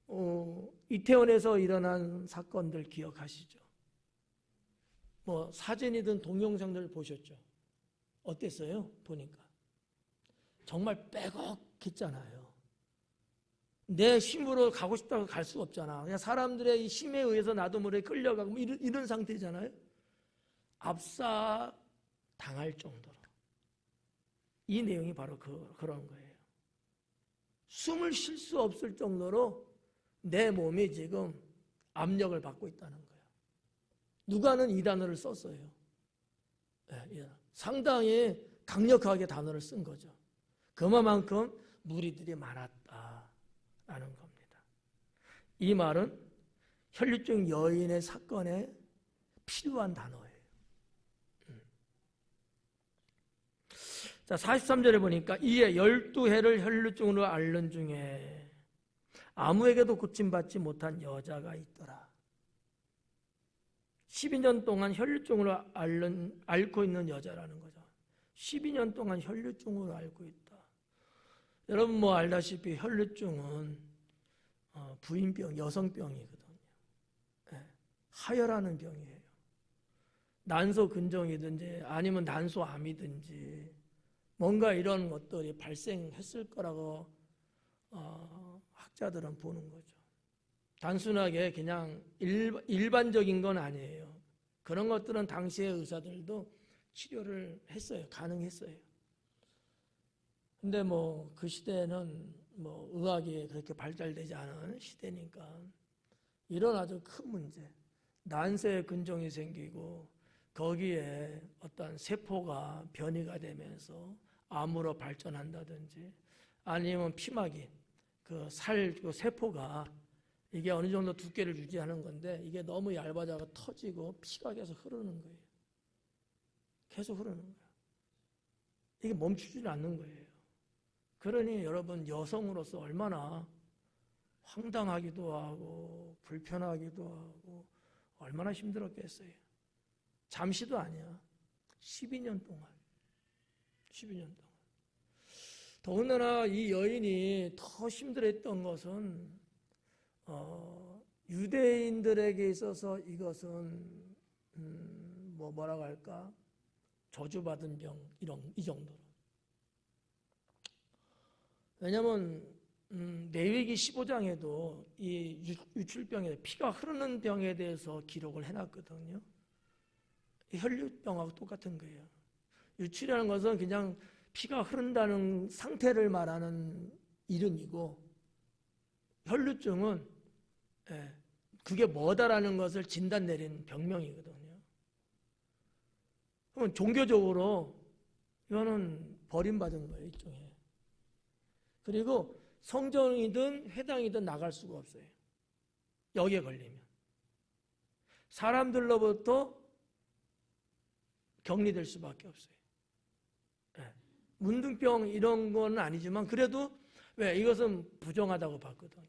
거죠. 이태원에서 일어난 사건들 기억하시죠? 뭐 사진이든 동영상들 보셨죠? 어땠어요? 보니까 정말 빼곡했잖아요. 내 힘으로 가고 싶다고 갈 수 없잖아. 그냥 사람들의 이 힘에 의해서 나도 모르게 끌려가고 뭐 이런 상태잖아요. 압사 당할 정도로. 이 내용이 바로 그런 거예요. 숨을 쉴 수 없을 정도로 내 몸이 지금 압력을 받고 있다는 거예요. 누가는 이 단어를 썼어요. 네, 상당히 강력하게 단어를 쓴 거죠. 그만큼 무리들이 많았다라는 겁니다. 이 말은 혈류증 여인의 사건에 필요한 단어예요. 자, 43절에 보니까 이에 12해를 혈류증으로 앓는 중에 아무에게도 고침받지 못한 여자가 있더라. 12년 동안 혈류증으로 앓고 있는 여자라는 거죠. 12년 동안 혈류증으로 앓고 있다. 여러분 뭐 알다시피 혈류증은 부인병, 여성병이거든요. 하혈하는 병이에요. 난소 근종이든지 아니면 난소암이든지 뭔가 이런 것들이 발생했을 거라고 학자들은 보는 거죠. 단순하게 그냥 일반적인 건 아니에요. 그런 것들은 당시의 의사들도 치료를 했어요. 가능했어요. 근데 뭐 그 시대는 뭐 의학이 그렇게 발달되지 않은 시대니까 이런 아주 큰 문제, 난소에 근종이 생기고 거기에 어떤 세포가 변이가 되면서 암으로 발전한다든지 아니면 피막이 그 세포가 이게 어느 정도 두께를 유지하는 건데 이게 너무 얇아져서 터지고 피가 계속 흐르는 거예요. 계속 흐르는 거예요. 이게 멈추지 않는 거예요. 그러니 여러분 여성으로서 얼마나 황당하기도 하고 불편하기도 하고 얼마나 힘들었겠어요. 잠시도 아니야. 12년 동안. 12년 동안. 더군다나 이 여인이 더 힘들었던 것은 유대인들에게 있어서 이것은 뭐라고 할까? 저주받은 병 이 정도로. 왜냐하면 레위기 15장에도 이 유출병에 피가 흐르는 병에 대해서 기록을 해놨거든요. 혈류병하고 똑같은 거예요. 유출이라는 것은 그냥 피가 흐른다는 상태를 말하는 이름이고 혈류증은 그게 뭐다라는 것을 진단 내린 병명이거든요. 그럼 종교적으로 이거는 버림받은 거예요, 일종의. 그리고 성전이든 회당이든 나갈 수가 없어요. 여기에 걸리면. 사람들로부터 격리될 수밖에 없어요. 문둥병 이런 건 아니지만 그래도 왜 이것은 부정하다고 봤거든요.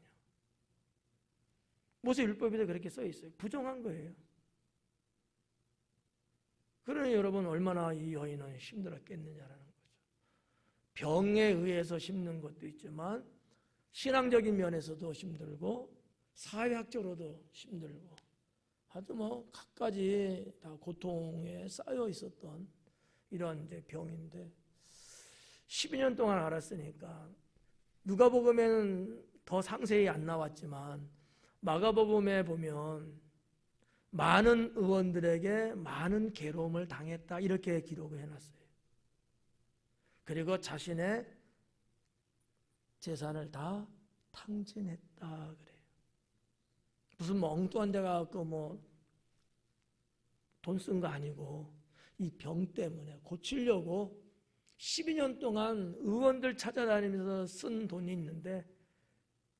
모세율법에도 그렇게 써 있어요. 부정한 거예요. 그러니 여러분 얼마나 이 여인은 힘들었겠느냐라는 거죠. 병에 의해서 힘든 것도 있지만 신앙적인 면에서도 힘들고 사회학적으로도 힘들고 하여튼 뭐 갖가지 다 고통에 쌓여 있었던 이런 이제 병인데 12년 동안 알았으니까 누가복음에는 더 상세히 안 나왔지만 마가복음에 보면 많은 의원들에게 많은 괴로움을 당했다 이렇게 기록을 해놨어요. 그리고 자신의 재산을 다 탕진했다 그래요. 무슨 엉뚱한 데 가서 뭐 돈 쓴 거 아니고 이 병 때문에 고치려고 12년 동안 의원들 찾아다니면서 쓴 돈이 있는데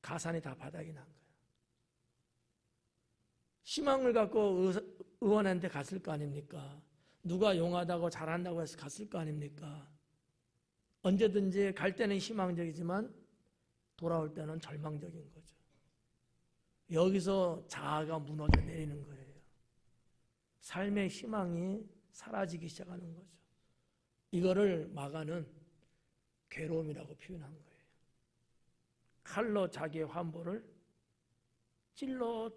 가산이 다 바닥이 난 거예요. 희망을 갖고 의원한테 갔을 거 아닙니까? 누가 용하다고 잘한다고 해서 갔을 거 아닙니까? 언제든지 갈 때는 희망적이지만 돌아올 때는 절망적인 거죠. 여기서 자아가 무너져 내리는 거예요. 삶의 희망이 사라지기 시작하는 거죠. 이거를 막아는 괴로움이라고 표현한 거예요. 칼로 자기의 환부를 찔러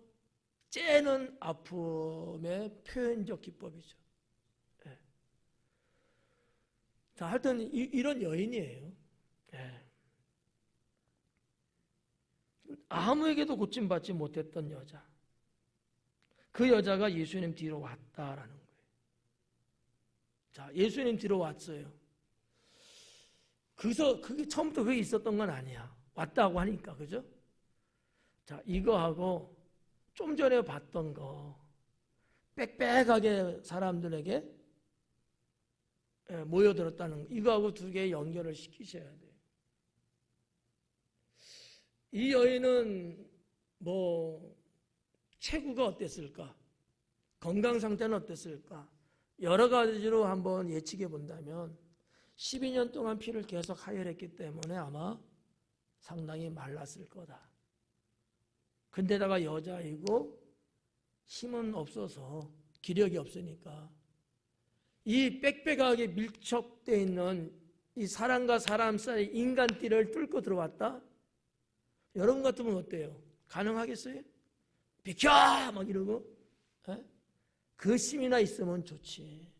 째는 아픔의 표현적 기법이죠. 네. 자, 하여튼 이런 여인이에요. 네. 아무에게도 고침받지 못했던 여자. 그 여자가 예수님 뒤로 왔다라는 거예요. 자, 예수님 뒤로 왔어요. 그게 처음부터 그게 있었던 건 아니야. 왔다고 하니까, 그죠? 자, 이거하고 좀 전에 봤던 거, 빽빽하게 사람들에게 모여들었다는 거, 이거하고 두 개 연결을 시키셔야 돼요. 이 여인은 체구가 어땠을까? 건강 상태는 어땠을까? 여러 가지로 한번 예측해 본다면 12년 동안 피를 계속 하혈했기 때문에 아마 상당히 말랐을 거다. 근데다가 여자이고 힘은 없어서 기력이 없으니까 이 빽빽하게 밀착되어 있는 이 사람과 사람 사이 인간띠를 뚫고 들어왔다? 여러분 같으면 어때요? 가능하겠어요? 비켜! 막 이러고 그 힘이나 있으면 좋지.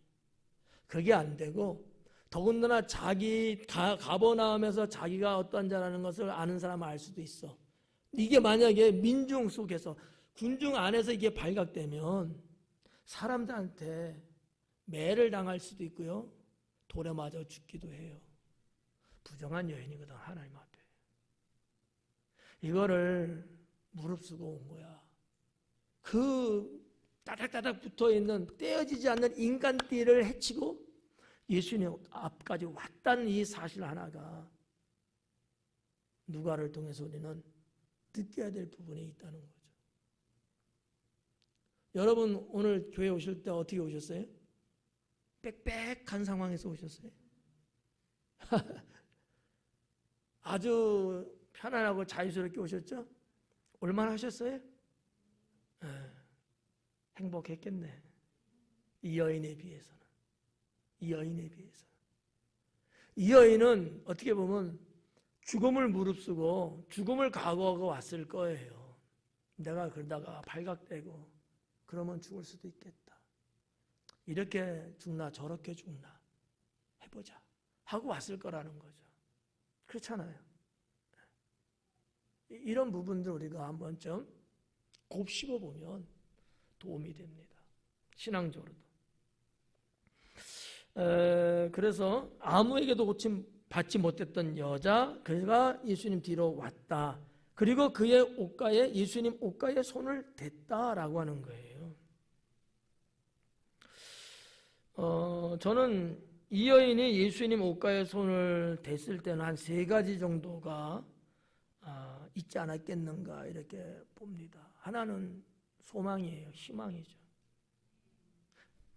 그게 안 되고 더군다나 자기 가버나움에서 자기가 어떠한 자라는 것을 아는 사람은 알 수도 있어. 이게 만약에 민중 속에서 군중 안에서 이게 발각되면 사람들한테 매를 당할 수도 있고요. 돌에 맞아 죽기도 해요. 부정한 여인이거든, 하나님 앞에. 이거를 무릅쓰고 온 거야. 그 따닥따닥 붙어있는 떼어지지 않는 인간띠를 해치고 예수님 앞까지 왔다는 이 사실 하나가 누가를 통해서 우리는 느껴야 될 부분이 있다는 거죠. 여러분 오늘 교회 오실 때 어떻게 오셨어요? 빽빽한 상황에서 오셨어요? 아주 편안하고 자유스럽게 오셨죠? 얼마나 하셨어요? 행복했겠네. 이 여인에 비해서는. 이 여인은 어떻게 보면 죽음을 무릅쓰고 죽음을 각오하고 왔을 거예요. 내가 그러다가 발각되고 그러면 죽을 수도 있겠다. 이렇게 죽나 저렇게 죽나 해보자 하고 왔을 거라는 거죠. 그렇잖아요. 이런 부분들 우리가 한번 좀 곱씹어 보면 도움이 됩니다. 신앙적으로도. 그래서 아무에게도 고침 받지 못했던 여자, 그가 예수님 뒤로 왔다. 그리고 그의 옷가에 예수님 옷가에 손을 댔다라고 하는 거예요. 저는 이 여인이 예수님 옷가에 손을 댔을 때는 한 3가지 정도가 있지 않았겠는가 이렇게 봅니다. 하나는 소망이에요. 희망이죠.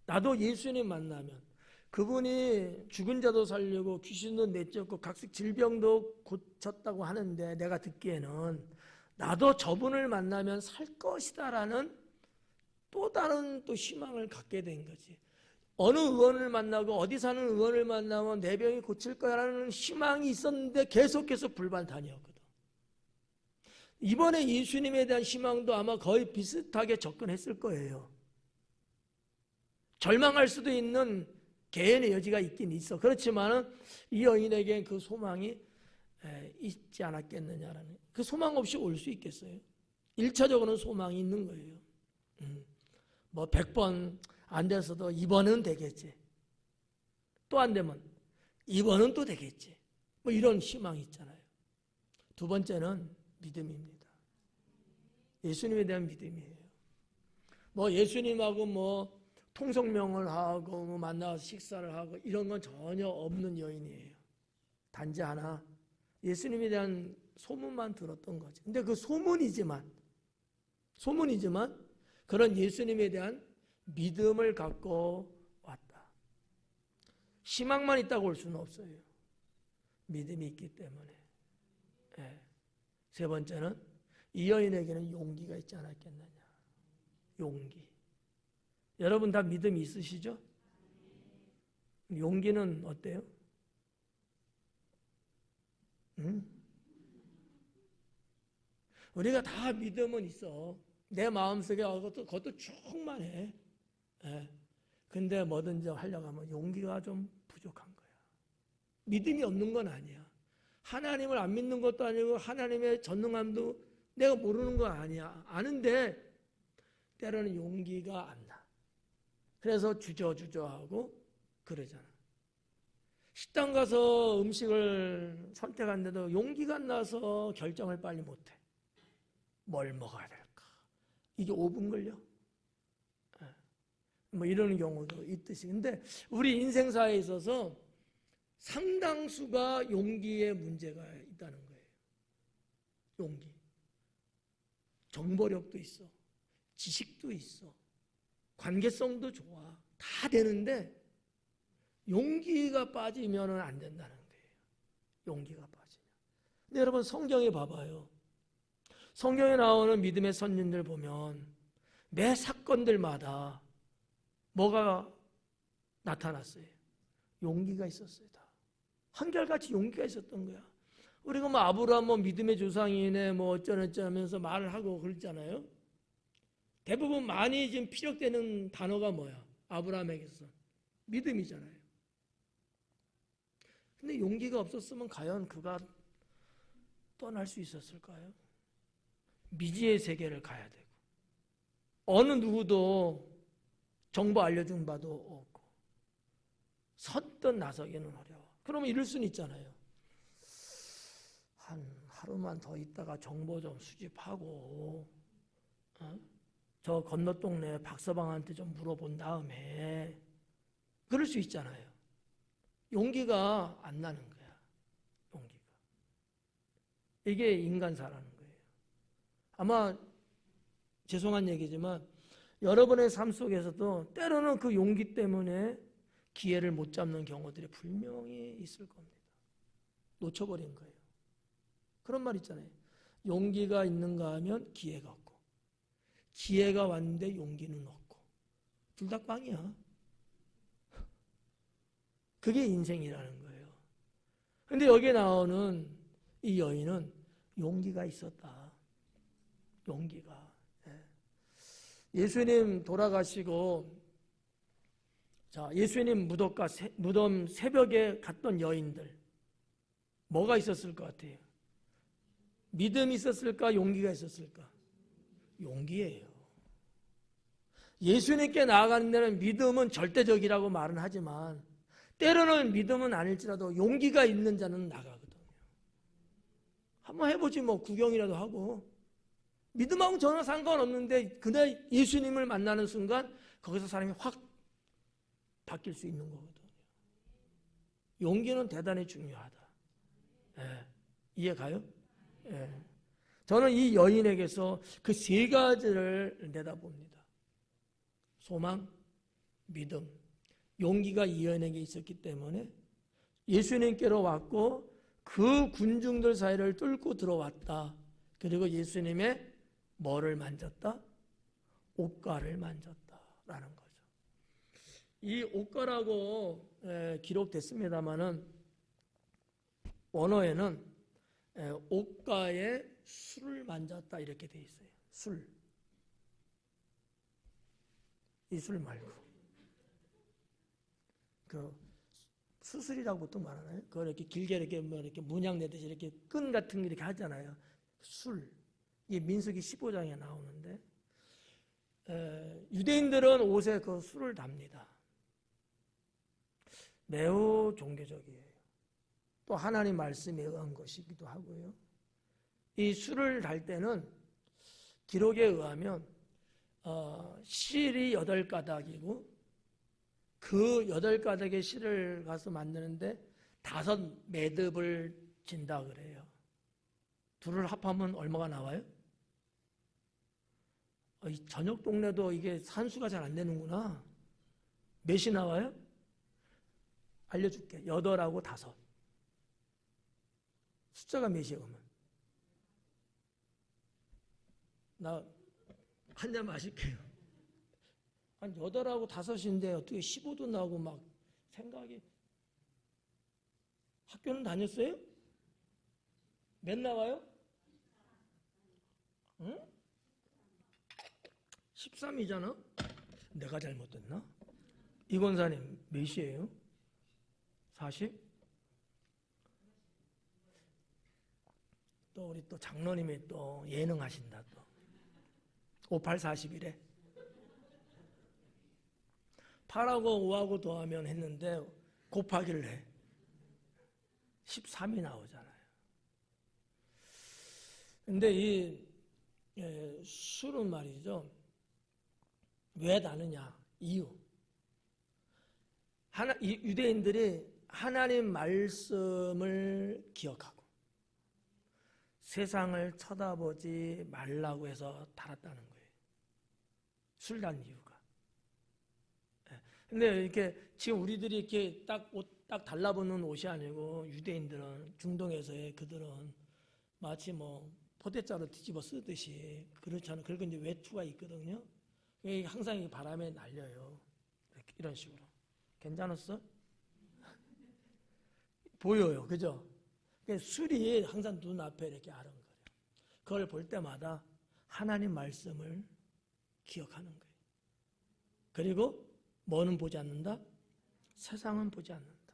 나도 예수님 만나면 그분이 죽은 자도 살리고 귀신도 내쫓고 각색 질병도 고쳤다고 하는데 내가 듣기에는 나도 저분을 만나면 살 것이다라는 또 다른 또 희망을 갖게 된 거지. 어느 의원을 만나고 어디 사는 의원을 만나면 내 병이 고칠 거라는 희망이 있었는데 계속해서 불발탄이었거든. 이번에 예수님에 대한 희망도 아마 거의 비슷하게 접근했을 거예요. 절망할 수도 있는 개연의 여지가 있긴 있어. 그렇지만 이 여인에게 그 소망이 있지 않았겠느냐라는. 그 소망 없이 올 수 있겠어요? 1차적으로는 소망이 있는 거예요. 100번 안 돼서도 2번은 되겠지. 또 안 되면 2번은 또 되겠지. 이런 희망이 있잖아요. 두 번째는 믿음입니다. 예수님에 대한 믿음이에요. 뭐 예수님하고 뭐 통성명을 하고 뭐 만나서 식사를 하고 이런 건 전혀 없는 여인이에요. 단지 하나 예수님에 대한 소문만 들었던 거지. 근데 그 소문이지만 그런 예수님에 대한 믿음을 갖고 왔다. 희망만 있다고 올 수는 없어요. 믿음이 있기 때문에. 네. 세 번째는 이 여인에게는 용기가 있지 않았겠느냐. 용기. 여러분 다 믿음이 있으시죠? 용기는 어때요? 우리가 다 믿음은 있어. 내 마음속에 그것도 충만해. 예. 근데 뭐든지 하려고 하면 용기가 좀 부족한 거야. 믿음이 없는 건 아니야. 하나님을 안 믿는 것도 아니고 하나님의 전능함도 내가 모르는 건 아니야. 아는데 때로는 용기가 안 나. 그래서 주저하고 그러잖아. 식당 가서 음식을 선택하는데도 용기가 안 나서 결정을 빨리 못해. 뭘 먹어야 될까? 이게 5분 걸려? 뭐 이런 경우도 있듯이. 근데 우리 인생사에 있어서 상당수가 용기의 문제가 있다는 거예요. 용기. 정보력도 있어. 지식도 있어. 관계성도 좋아. 다 되는데 용기가 빠지면 안 된다는 거예요. 용기가 빠지면. 근데 여러분 성경에 봐봐요. 성경에 나오는 믿음의 선진들 보면 매 사건들마다 뭐가 나타났어요? 용기가 있었어요. 다. 한결같이 용기가 있었던 거야. 우리가 뭐 아브라함 뭐 믿음의 조상이네 뭐 어쩌면서 말을 하고 그랬잖아요. 대부분 많이 지금 피력되는 단어가 뭐야? 아브라함에게서 믿음이잖아요. 근데 용기가 없었으면 과연 그가 떠날 수 있었을까요? 미지의 세계를 가야 되고 어느 누구도 정보 알려준 바도 없고 선뜻 나서기는 어려워. 그러면 이럴 수는 있잖아요. 한 하루만 더 있다가 정보 좀 수집하고 저 건너 동네 박서방한테 좀 물어본 다음에 그럴 수 있잖아요. 용기가 안 나는 거야. 용기가. 이게 인간사라는 거예요. 아마 죄송한 얘기지만 여러분의 삶 속에서도 때로는 그 용기 때문에 기회를 못 잡는 경우들이 분명히 있을 겁니다. 놓쳐버린 거예요. 그런 말 있잖아요. 용기가 있는가 하면 기회가 없고 기회가 왔는데 용기는 없고 둘 다 꽝이야. 그게 인생이라는 거예요. 그런데 여기에 나오는 이 여인은 용기가 있었다. 용기가. 예수님 돌아가시고 자, 예수님 무덤 새벽에 갔던 여인들 뭐가 있었을 것 같아요? 믿음이 있었을까? 용기가 있었을까? 용기예요. 예수님께 나아가는 데는 믿음은 절대적이라고 말은 하지만 때로는 믿음은 아닐지라도 용기가 있는 자는 나가거든요. 한번 해보지 뭐 구경이라도 하고 믿음하고 전혀 상관없는데 그날 예수님을 만나는 순간 거기서 사람이 확 바뀔 수 있는 거거든요. 용기는 대단히 중요하다. 이해 가요? 저는 이 여인에게서 그 세 가지를 내다봅니다. 소망, 믿음, 용기가 이 여인에게 있었기 때문에 예수님께로 왔고 그 군중들 사이를 뚫고 들어왔다. 그리고 예수님의 뭐를 만졌다? 옷가를 만졌다라는 거죠. 이 옷가라고 기록됐습니다마는 원어에는 옷가에 술을 만졌다 이렇게 돼 있어요. 술. 이 술 말고. 그 수술이라고 보통 말하나요? 그걸 이렇게 길게 이렇게 뭐 이렇게 문양 내듯이 이렇게 끈 같은 거 이렇게 하잖아요. 술. 이게 민수기 15장에 나오는데 유대인들은 옷에 그 술을 답니다. 매우 종교적이에요. 또 하나님 말씀에 의한 것이기도 하고요. 이 술을 달 때는 기록에 의하면 실이 8가닥이고 그 8가닥의 실을 가서 만드는데 5매듭을 진다 그래요. 둘을 합하면 얼마가 나와요? 이 저녁 동네도 이게 산수가 잘 안 되는구나. 몇이 나와요? 알려줄게. 8하고 5. 숫자가 몇이에요, 그러면? 나 한 잔 마실게요. 한 8하고 5인데 어떻게 15도 나오고 막 생각이. 학교는 다녔어요? 몇 나와요? 응? 13이잖아? 내가 잘못됐나? 이권사님 몇이에요? 40? 또 우리 또 장로님이 또 예능하신다 또 58, 40이래 8하고 5하고 더하면 했는데 곱하기를 해 13이 나오잖아요. 근데 이 술은 말이죠, 왜 다느냐? 이유. 유대인들이 하나님 말씀을 기억하고 세상을 쳐다보지 말라고 해서 달았다는 거예요. 술 단 이유가. 근데 이렇게 지금 우리들이 이렇게 딱 달라붙는 옷이 아니고 유대인들은, 중동에서의 그들은 마치 뭐 포대자루 뒤집어 쓰듯이 그렇잖아요. 그리고 이제 외투가 있거든요. 항상 바람에 날려요. 이런 식으로. 괜찮았어? 보여요. 그죠? 술이 항상 눈앞에 이렇게 아른거려요. 그걸 볼 때마다 하나님 말씀을 기억하는 거예요. 그리고 뭐는 보지 않는다? 세상은 보지 않는다.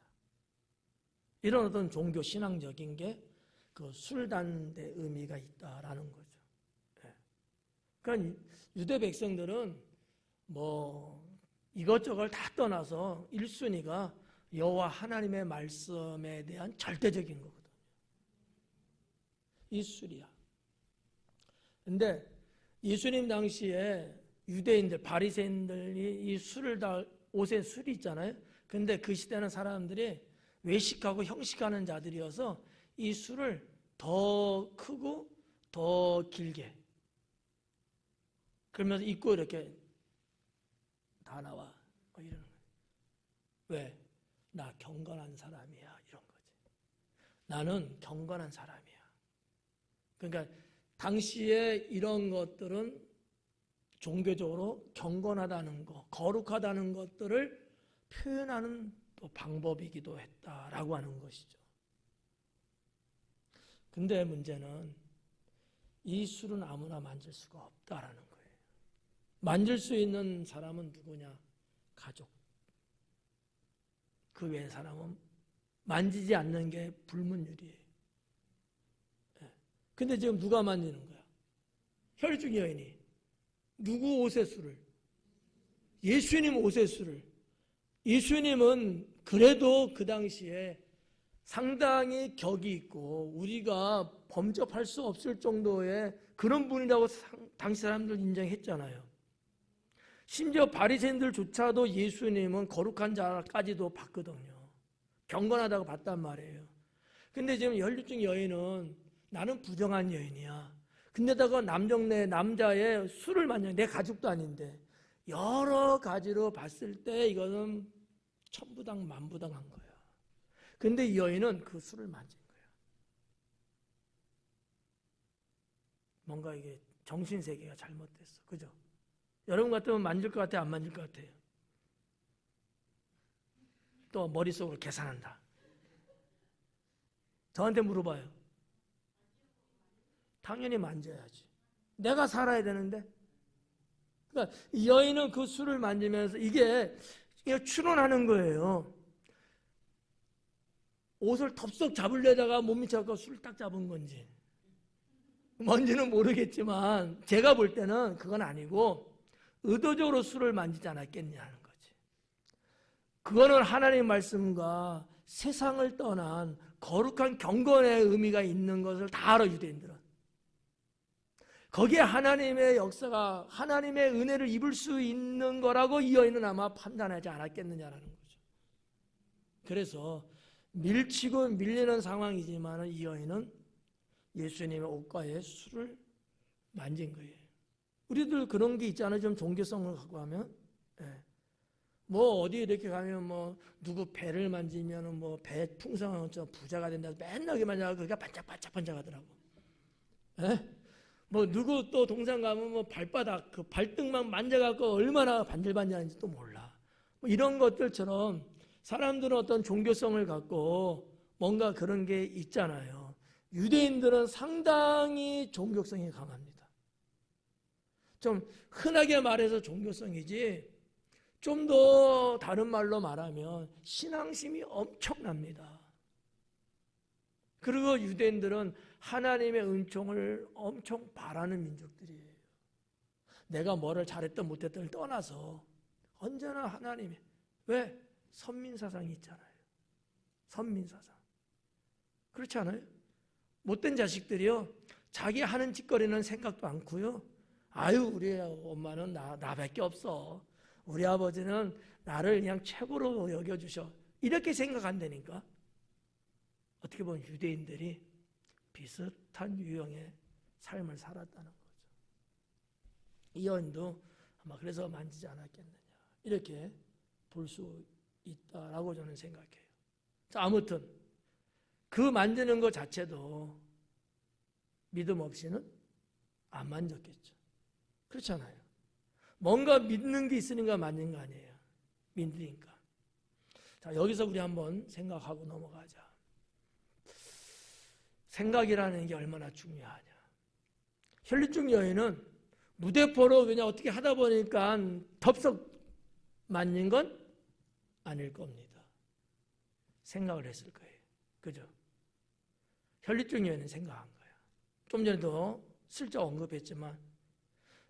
이런 어떤 종교 신앙적인 게 그 술단의 의미가 있다라는 거죠. 그러니까 유대 백성들은 뭐 이것저것 다 떠나서 1순위가 여호와 하나님의 말씀에 대한 절대적인 거거든요. 이 술이야. 근데 예수님 당시에 유대인들, 바리새인들이 이 술을 다 옷에 술이 있잖아요. 근데 그 시대는 사람들이 외식하고 형식하는 자들이어서 이 술을 더 크고 더 길게 그러면서 입고 이렇게 다 나와 이러는 거예요. 왜? 나 경건한 사람이야 이런 거지. 나는 경건한 사람이야. 그러니까 당시에 이런 것들은 종교적으로 경건하다는 것, 거룩하다는 것들을 표현하는 또 방법이기도 했다라고 하는 것이죠. 근데 문제는 이 술은 아무나 만질 수가 없다라는 거예요. 만질 수 있는 사람은 누구냐? 가족. 그 외의 사람은 만지지 않는 게 불문율이에요. 근데 지금 누가 만지는 거야? 혈중 여인이. 누구 옷의 술을? 예수님 옷의 술을. 예수님은 그래도 그 당시에 상당히 격이 있고 우리가 범접할 수 없을 정도의 그런 분이라고 당시 사람들 인정했잖아요. 심지어 바리새인들조차도 예수님은 거룩한 자까지도 봤거든요. 경건하다고 봤단 말이에요. 근데 지금 혈류증 여인은 나는 부정한 여인이야. 근데다가 남정네 남자의 술을 만져, 내 가족도 아닌데 여러 가지로 봤을 때 이거는 천부당 만부당한 거야. 근데 이 여인은 그 술을 만진 거야. 뭔가 이게 정신세계가 잘못됐어. 그죠? 여러분 같으면 만질 것 같아요? 안 만질 것 같아요? 또 머릿속으로 계산한다. 저한테 물어봐요. 당연히 만져야지. 내가 살아야 되는데. 그러니까 이 여인은 그 술을 만지면서 이게 추론하는 거예요. 옷을 덥석 잡으려다가 못 미쳐서 술을 딱 잡은 건지 뭔지는 모르겠지만 제가 볼 때는 그건 아니고 의도적으로 술을 만지지 않았겠냐는 거지. 그거는 하나님의 말씀과 세상을 떠난 거룩한 경건의 의미가 있는 것을 다 알아, 유대인들은. 거기에 하나님의 역사가, 하나님의 은혜를 입을 수 있는 거라고 이 여인은 아마 판단하지 않았겠느냐라는 거죠. 그래서 밀치고 밀리는 상황이지만 이 여인은 예수님의 옷가에 술을 만진 거예요. 우리들 그런 게 있잖아요. 좀 종교성을 갖고 하면, 뭐 어디 이렇게 가면 뭐 누구 배를 만지면 뭐 배 풍성한 부자가 된다. 맨날 그게 만져가 그게 반짝반짝반짝하더라고. 뭐 누구 또 동산 가면 뭐 발바닥 그 발등만 만져갖고 얼마나 반질반질한지 또 몰라. 뭐 이런 것들처럼 사람들은 어떤 종교성을 갖고 뭔가 그런 게 있잖아요. 유대인들은 상당히 종교성이 강합니다. 좀 흔하게 말해서 종교성이지, 좀 더 다른 말로 말하면 신앙심이 엄청납니다. 그리고 유대인들은 하나님의 은총을 엄청 바라는 민족들이에요. 내가 뭐를 잘했든 못했든을 떠나서 언제나 하나님이, 왜? 선민사상이 있잖아요. 선민사상. 그렇지 않아요? 못된 자식들이요, 자기 하는 짓거리는 생각도 않고요, 아유 우리 엄마는 나밖에 없어, 우리 아버지는 나를 그냥 최고로 여겨주셔, 이렇게 생각한다니까. 어떻게 보면 유대인들이 비슷한 유형의 삶을 살았다는 거죠. 이 여인도 아마 그래서 만지지 않았겠느냐, 이렇게 볼 수 있다라고 저는 생각해요. 자, 아무튼 그 만지는 것 자체도 믿음 없이는 안 만졌겠죠. 그렇잖아요. 뭔가 믿는 게 있으니까 만진 거 아니에요. 믿으니까. 자, 여기서 우리 한번 생각하고 넘어가자. 생각이라는 게 얼마나 중요하냐. 혈류증 여인은 무대포로 그냥 어떻게 하다 보니까 덥석 만진 건 아닐 겁니다. 생각을 했을 거예요. 그죠? 혈류증 여인은 생각한 거예요. 좀 전에도 슬쩍 언급했지만,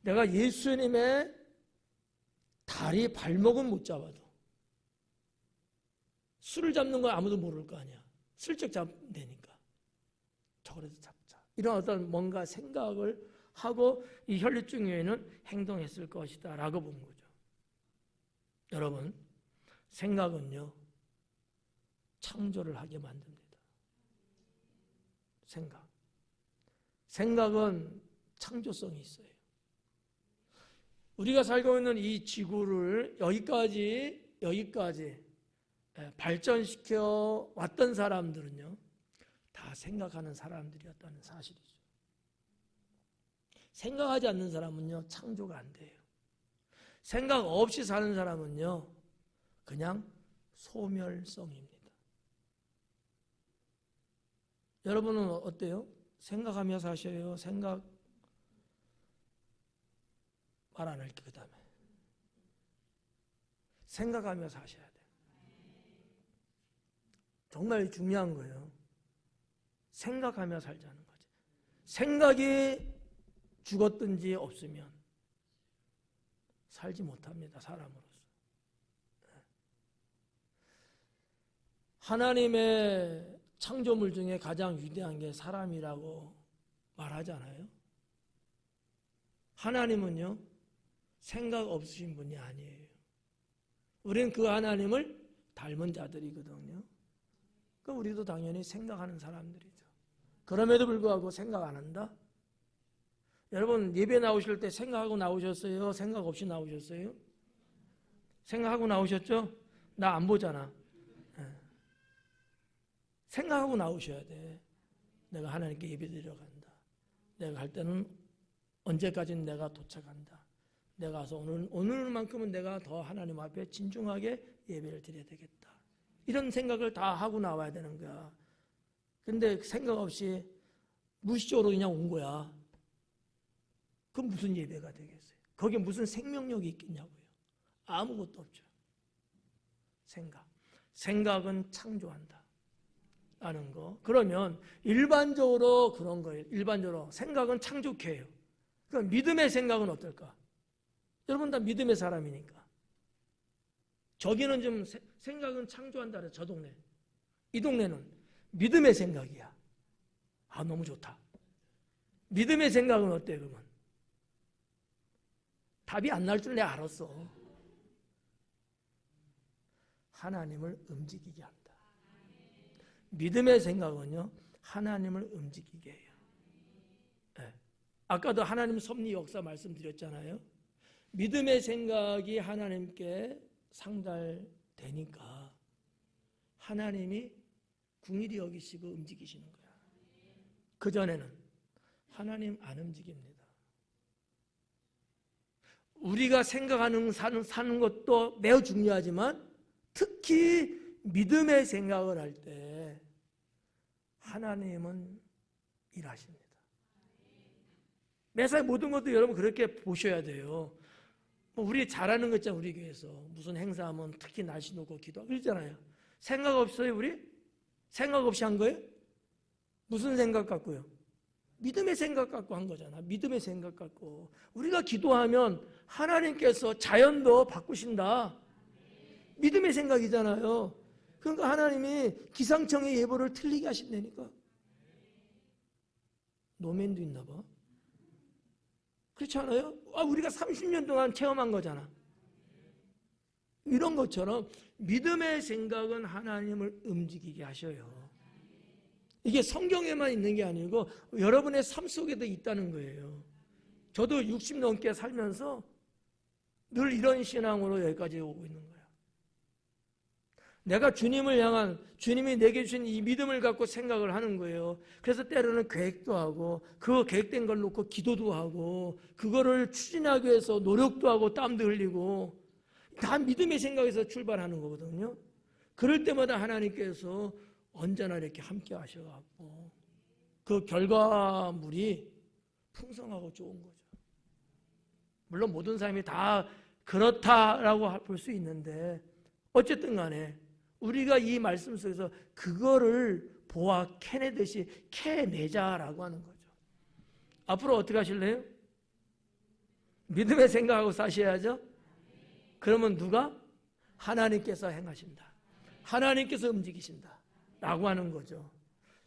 내가 예수님의 다리 발목은 못 잡아도 술을 잡는 건 아무도 모를 거 아니야. 슬쩍 잡으면 되니까 저거라도 잡자, 이런 어떤 뭔가 생각을 하고 이 혈류증 여인은 행동했을 것이다 라고 본 거죠. 여러분, 생각은요 창조를 하게 만듭니다. 생각은 창조성이 있어요. 우리가 살고 있는 이 지구를 여기까지 발전시켜 왔던 사람들은요 다 생각하는 사람들이었다는 사실이죠. 생각하지 않는 사람은요 창조가 안 돼요. 생각 없이 사는 사람은요 그냥 소멸성입니다. 여러분은 어때요? 생각하며 사셔요? 생각 말 안 할게. 그 다음에 생각하며 사셔야 돼요. 정말 중요한 거예요. 생각하며 살자는 거지. 생각이 죽었든지 없으면 살지 못합니다. 사람으로서. 하나님의 창조물 중에 가장 위대한 게 사람이라고 말하잖아요. 하나님은요 생각 없으신 분이 아니에요. 우리는 그 하나님을 닮은 자들이거든요. 그럼 우리도 당연히 생각하는 사람들이죠. 그럼에도 불구하고 생각 안 한다? 여러분 예배 나오실 때 생각하고 나오셨어요? 생각 없이 나오셨어요? 생각하고 나오셨죠? 나 안 보잖아. 생각하고 나오셔야 돼. 내가 하나님께 예배 드리러 간다. 내가 갈 때는 언제까지는 내가 도착한다. 내가 가서 오늘만큼은 내가 더 하나님 앞에 진중하게 예배를 드려야 되겠다. 이런 생각을 다 하고 나와야 되는 거야. 근데 생각 없이 무의식적으로 그냥 온 거야. 그럼 무슨 예배가 되겠어요? 거기에 무슨 생명력이 있겠냐고요. 아무것도 없죠. 생각은 창조한다 라는 거. 그러면 일반적으로 그런 거예요. 일반적으로 생각은 창조케 해요. 그럼 믿음의 생각은 어떨까? 여러분 다 믿음의 사람이니까. 저기는 좀 생각은 창조한다 그래. 저 동네. 이 동네는 믿음의 생각이야. 아 너무 좋다. 믿음의 생각은 어때요? 그러면 답이 안 날 줄 내가 알았어. 하나님을 움직이게 한다. 믿음의 생각은요, 하나님을 움직이게 해요. 네. 아까도 하나님 섭리 역사 말씀드렸잖아요. 믿음의 생각이 하나님께 상달되니까 하나님이 긍휼히 여기시고 움직이시는 거야. 그전에는 하나님 안 움직입니다. 우리가 생각하는 사는 것도 매우 중요하지만 특히 믿음의 생각을 할 때 하나님은 일하십니다. 매사에 모든 것도 여러분 그렇게 보셔야 돼요. 우리 잘하는 거 있잖아요. 우리 교회에서 무슨 행사하면 특히 날씨 놓고 기도하고 그러잖아요. 생각 없어요 우리? 생각 없이 한 거예요? 무슨 생각 갖고요? 믿음의 생각 갖고 한 거잖아. 믿음의 생각 갖고 우리가 기도하면 하나님께서 자연도 바꾸신다. 믿음의 생각이잖아요. 그러니까 하나님이 기상청의 예보를 틀리게 하신다니까. 노맨도 있나 봐. 그렇지 않아요? 우리가 30년 동안 체험한 거잖아. 이런 것처럼 믿음의 생각은 하나님을 움직이게 하셔요. 이게 성경에만 있는 게 아니고 여러분의 삶 속에도 있다는 거예요. 저도 60 넘게 살면서 늘 이런 신앙으로 여기까지 오고 있는 거예요. 내가 주님을 향한, 주님이 내게 주신 이 믿음을 갖고 생각을 하는 거예요. 그래서 때로는 계획도 하고 그 계획된 걸 놓고 기도도 하고 그거를 추진하기 위해서 노력도 하고 땀도 흘리고 다 믿음의 생각에서 출발하는 거거든요. 그럴 때마다 하나님께서 언제나 이렇게 함께 하셔갖고 그 결과물이 풍성하고 좋은 거죠. 물론 모든 사람이 다 그렇다라고 볼 수 있는데 어쨌든 간에 우리가 이 말씀 속에서 그거를 보아 캐내듯이 캐내자라고 하는 거죠. 앞으로 어떻게 하실래요? 믿음의 생각하고 사셔야죠. 그러면 누가? 하나님께서 행하신다. 하나님께서 움직이신다 라고 하는 거죠.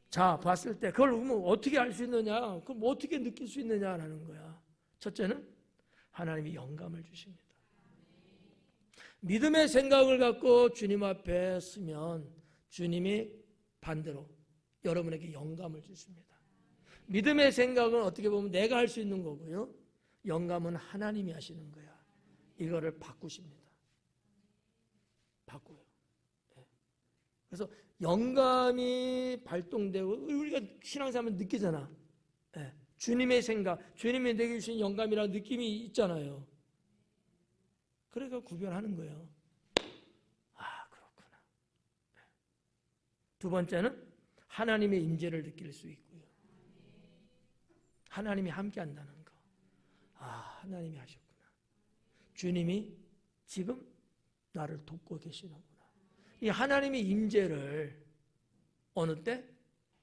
자, 봤을 때 그걸 어떻게 알 수 있느냐, 그럼 어떻게 느낄 수 있느냐라는 거야. 첫째는 하나님이 영감을 주십니다. 믿음의 생각을 갖고 주님 앞에 서면 주님이 반대로 여러분에게 영감을 주십니다. 믿음의 생각은 어떻게 보면 내가 할 수 있는 거고요. 영감은 하나님이 하시는 거야. 이거를 바꾸십니다. 바꿔요. 그래서 영감이 발동되고 우리가 신앙생활하면 느끼잖아. 주님의 생각, 주님이 내게 주신 영감이라는 느낌이 있잖아요. 그러니까 구별하는 거예요. 아, 그렇구나. 두 번째는 하나님의 임재를 느낄 수 있고요. 하나님이 함께 한다는 거. 아, 하나님이 하셨구나. 주님이 지금 나를 돕고 계시는구나. 이 하나님의 임재를 어느 때?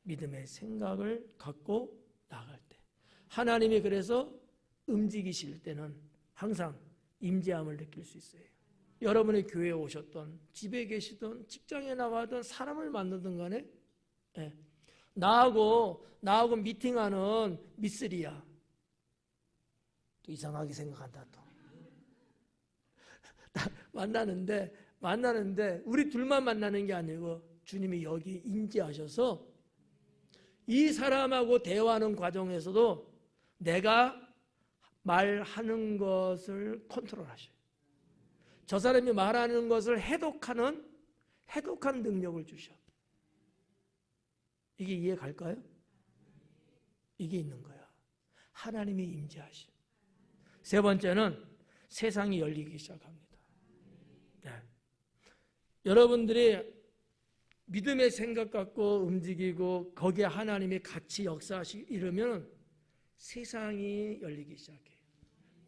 믿음의 생각을 갖고 나갈 때. 하나님이 그래서 움직이실 때는 항상 임재함을 느낄 수 있어요. 여러분의 교회에 오셨던, 집에 계시던, 직장에 나가던, 사람을 만나든 간에 나하고 미팅하는 미쓰리야. 또 이상하게 생각한다 또. 만나는데 우리 둘만 만나는 게 아니고 주님이 여기 임재하셔서 이 사람하고 대화하는 과정에서도 내가 말하는 것을 컨트롤하셔요. 저 사람이 말하는 것을 해독한 능력을 주셔. 이게 이해 갈까요? 이게 있는 거야. 하나님이 임재하심. 세 번째는 세상이 열리기 시작합니다. 네. 여러분들이 믿음의 생각 갖고 움직이고 거기에 하나님이 같이 역사하시기 이러면 세상이 열리기 시작해요.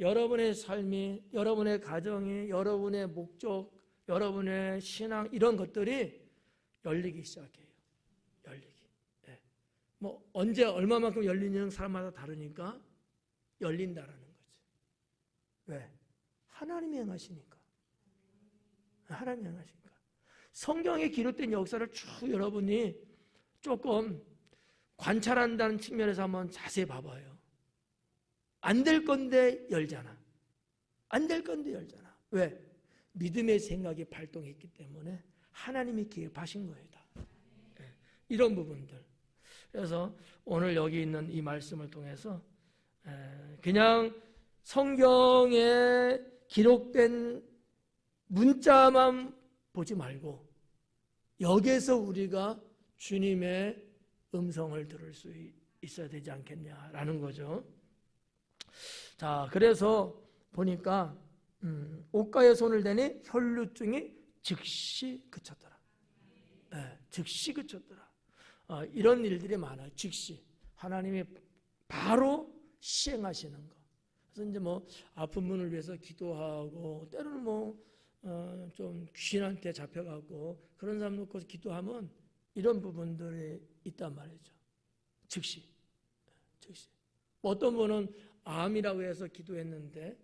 여러분의 삶이, 여러분의 가정이, 여러분의 목적, 여러분의 신앙 이런 것들이 열리기 시작해요. 열리기. 네. 언제 얼마만큼 열리냐는 사람마다 다르니까 열린다라는 거지. 왜? 하나님이 행하시니까. 하나님이 행하시니까. 성경에 기록된 역사를 쭉 여러분이 조금 관찰한다는 측면에서 한번 자세히 봐봐요. 안 될 건데 열잖아. 안 될 건데 열잖아. 왜? 믿음의 생각이 발동했기 때문에 하나님이 기획하신 거예요. 다. 이런 부분들. 그래서 오늘 여기 있는 이 말씀을 통해서 그냥 성경에 기록된 문자만 보지 말고 여기에서 우리가 주님의 음성을 들을 수 있어야 되지 않겠냐라는 거죠. 자, 그래서 보니까 옷가에 손을 대니 혈루증이 즉시 그쳤더라. 즉시 그쳤더라. 이런 일들이 많아요. 즉시 하나님이 바로 시행하시는 거. 그래서 이제 뭐 아픈 분을 위해서 기도하고 때로는 좀 귀신한테 잡혀가고 그런 사람 놓고 기도하면 이런 부분들이 있단 말이죠. 즉시. 어떤 분은 암이라고 해서 기도했는데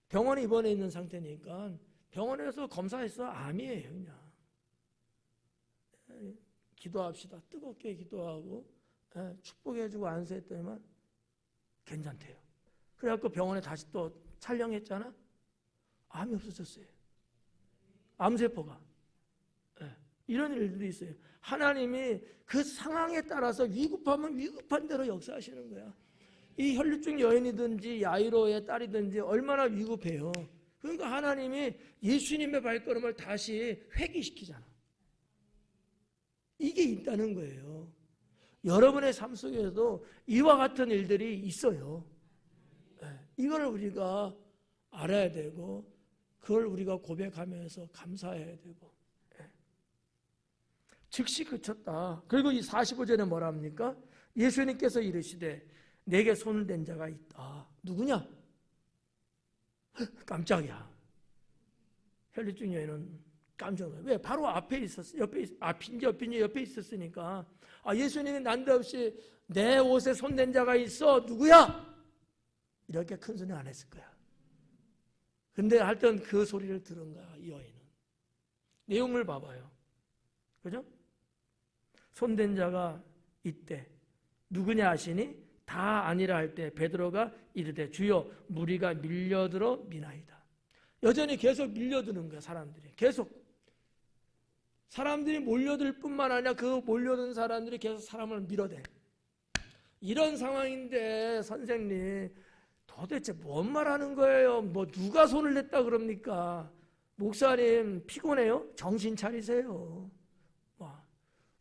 병원에 입원해 있는 상태니까 병원에서 검사해서 암이에요. 그냥 기도합시다. 뜨겁게 기도하고 축복해주고 안수했더니만 괜찮대요. 그래갖고 병원에 다시 또 촬영했잖아. 암이 없어졌어요. 암세포가. 이런 일들이 있어요. 하나님이 그 상황에 따라서 위급하면 위급한 대로 역사하시는 거야. 이 혈루증 여인이든지 야이로의 딸이든지 얼마나 위급해요. 그러니까 하나님이 예수님의 발걸음을 다시 회귀시키잖아. 이게 있다는 거예요. 여러분의 삶 속에도 이와 같은 일들이 있어요. 이걸 우리가 알아야 되고 그걸 우리가 고백하면서 감사해야 되고. 즉시 그쳤다. 그리고 이 45절에 뭐라 합니까? 예수님께서 이르시되 내게 손을 댄 자가 있다. 누구냐? 깜짝이야. 혈루증 여인은 깜짝 놀랐어요. 왜? 바로 앞에 있었어. 옆에 있었으니까. 예수님이 난데없이 내 옷에 손댄 자가 있어. 누구야? 이렇게 큰 소리 안 했을 거야. 근데 하여튼 그 소리를 들은 거야, 이 여인은. 내용을 봐봐요. 그죠? 손댄 자가 있대. 누구냐 하시니 다 아니라 할 때 베드로가 이르되 주여 무리가 밀려들어 미나이다. 여전히 계속 밀려드는 거야. 사람들이 계속 사람들이 몰려들 뿐만 아니라 그 몰려든 사람들이 계속 사람을 밀어대. 이런 상황인데 선생님 도대체 뭔 말하는 거예요? 뭐 누가 손을 냈다 그럽니까? 목사님 피곤해요? 정신 차리세요.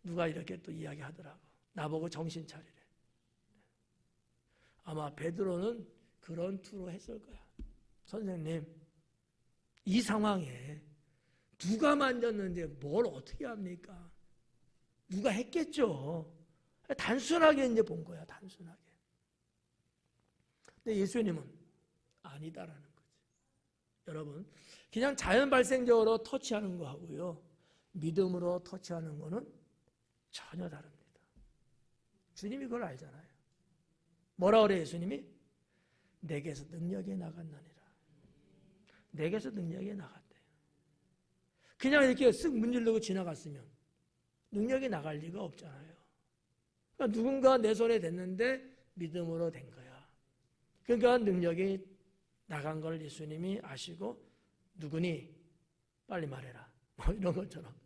누가 이렇게 또 이야기하더라고. 나보고 정신 차리래. 아마 베드로는 그런 투로 했을 거야. 선생님, 이 상황에 누가 만졌는지 뭘 어떻게 합니까? 누가 했겠죠. 단순하게 이제 본 거야, 단순하게. 근데 예수님은 아니다라는 거지. 여러분, 그냥 자연 발생적으로 터치하는 거하고요, 믿음으로 터치하는 거는 전혀 다릅니다. 주님이 그걸 알잖아요. 뭐라 그래 예수님이? 내게서 능력이 나갔나니라. 내게서 능력이 나갔대요. 그냥 이렇게 쓱 문지르고 지나갔으면 능력이 나갈 리가 없잖아요. 그러니까 누군가 내 손에 댔는데 믿음으로 된 거야. 그러니까 능력이 나간 걸 예수님이 아시고 누구니? 빨리 말해라. 뭐 이런 것처럼.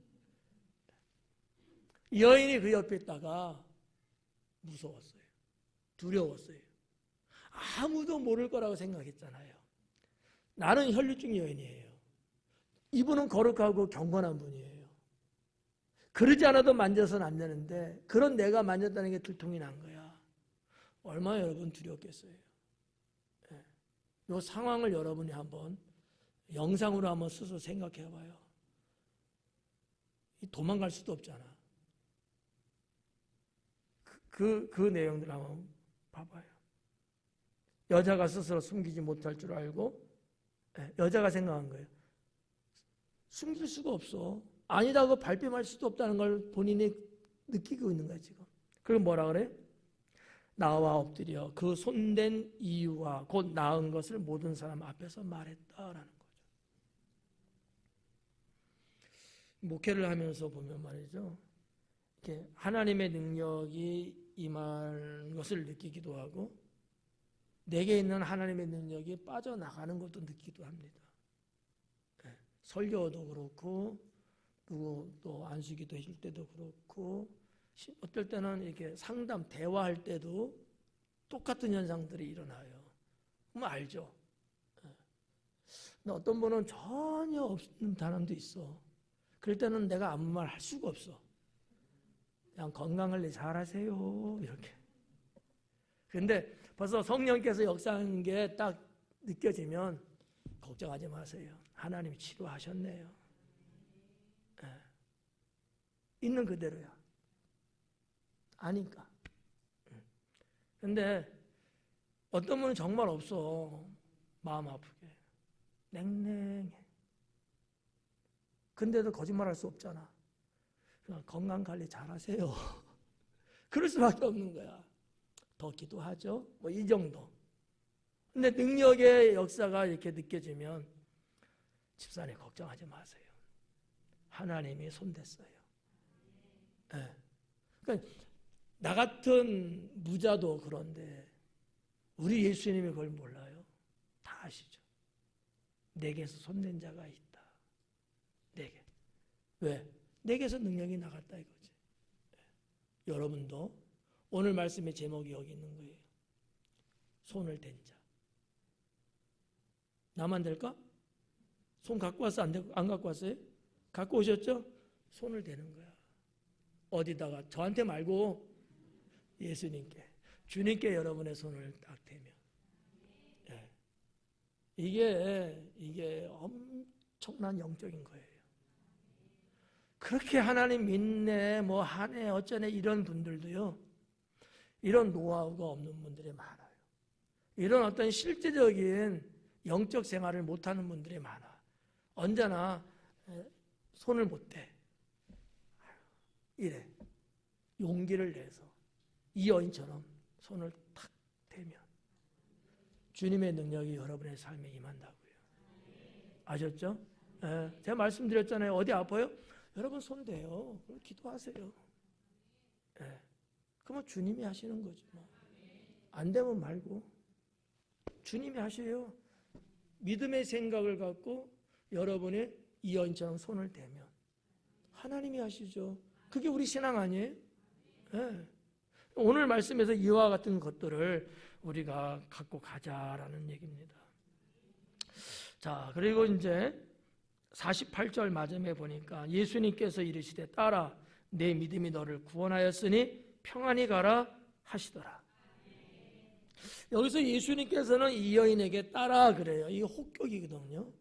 여인이 그 옆에 있다가 무서웠어요. 두려웠어요. 아무도 모를 거라고 생각했잖아요. 나는 혈루증 여인이에요. 이분은 거룩하고 경건한 분이에요. 그러지 않아도 만져서는 안 되는데 그런 내가 만졌다는 게 들통이 난 거야. 얼마나 여러분 두렵겠어요. 이 상황을 여러분이 한번 영상으로 한번 스스로 생각해 봐요. 도망갈 수도 없잖아. 그 내용들 한번 봐봐요. 여자가 스스로 숨기지 못할 줄 알고 여자가 생각한 거예요. 숨길 수가 없어. 아니라고 발뺌할 수도 없다는 걸 본인이 느끼고 있는 거야 지금. 그럼 뭐라 그래? 나와 엎드려 그 손댄 이유와 곧 나은 것을 모든 사람 앞에서 말했다라는 거죠. 목회를 하면서 보면 말이죠. 이렇게 하나님의 능력이 임할 것을 느끼기도 하고 내게 있는 하나님의 능력이 빠져나가는 것도 느끼기도 합니다. 설교도 그렇고 누구 또 안수기도 해줄 때도 그렇고 어떨 때는 이렇게 상담 대화할 때도 똑같은 현상들이 일어나요. 그럼 알죠. 근데 어떤 분은 전혀 없는 사람도 있어. 그럴 때는 내가 아무 말 할 수가 없어. 그냥 건강관리 잘하세요 이렇게. 근데 벌써 성령께서 역사하는 게 딱 느껴지면 걱정하지 마세요. 하나님이 치료하셨네요. 있는 그대로야. 아니까. 근데 어떤 분은 정말 없어. 마음 아프게. 냉랭해. 근데도 거짓말할 수 없잖아. 그냥 건강관리 잘하세요. 그럴 수밖에 없는 거야. 더 기도하죠. 뭐 이 정도. 근데 능력의 역사가 이렇게 느껴지면 집사님 걱정하지 마세요. 하나님이 손댔어요. 네. 그러니까 나 같은 무자도 그런데 우리 예수님이 그걸 몰라요? 다 아시죠? 내게서 손댄 자가 있다. 내게. 왜? 내게서 능력이 나갔다 이거지. 네. 여러분도 오늘 말씀의 제목이 여기 있는 거예요. 손을 댄 자. 나만 될까? 손 갖고 왔어? 안 갖고 왔어요? 갖고 오셨죠? 손을 대는 거야. 어디다가? 저한테 말고 예수님께. 주님께 여러분의 손을 딱 대면. 네. 이게 엄청난 영적인 거예요. 그렇게 하나님 믿네, 뭐 하네, 어쩌네 이런 분들도요. 이런 노하우가 없는 분들이 많아요. 이런 어떤 실제적인 영적 생활을 못하는 분들이 많아. 언제나 손을 못 대. 이래. 용기를 내서 이 여인처럼 손을 탁 대면 주님의 능력이 여러분의 삶에 임한다고요. 아셨죠? 제가 말씀드렸잖아요. 어디 아파요? 여러분 손 대요. 기도하세요. 그러면 주님이 하시는 거죠. 뭐. 안 되면 말고 주님이 하셔요. 믿음의 생각을 갖고 여러분의 이 여인처럼 손을 대면 하나님이 하시죠. 그게 우리 신앙 아니에요? 네. 오늘 말씀에서 이와 같은 것들을 우리가 갖고 가자라는 얘기입니다. 자, 그리고 이제 48절 마지막에 보니까 예수님께서 이르시되 딸아 내 믿음이 너를 구원하였으니 평안히 가라 하시더라. 여기서 예수님께서는 이 여인에게 따라 그래요. 이게 혹격이거든요.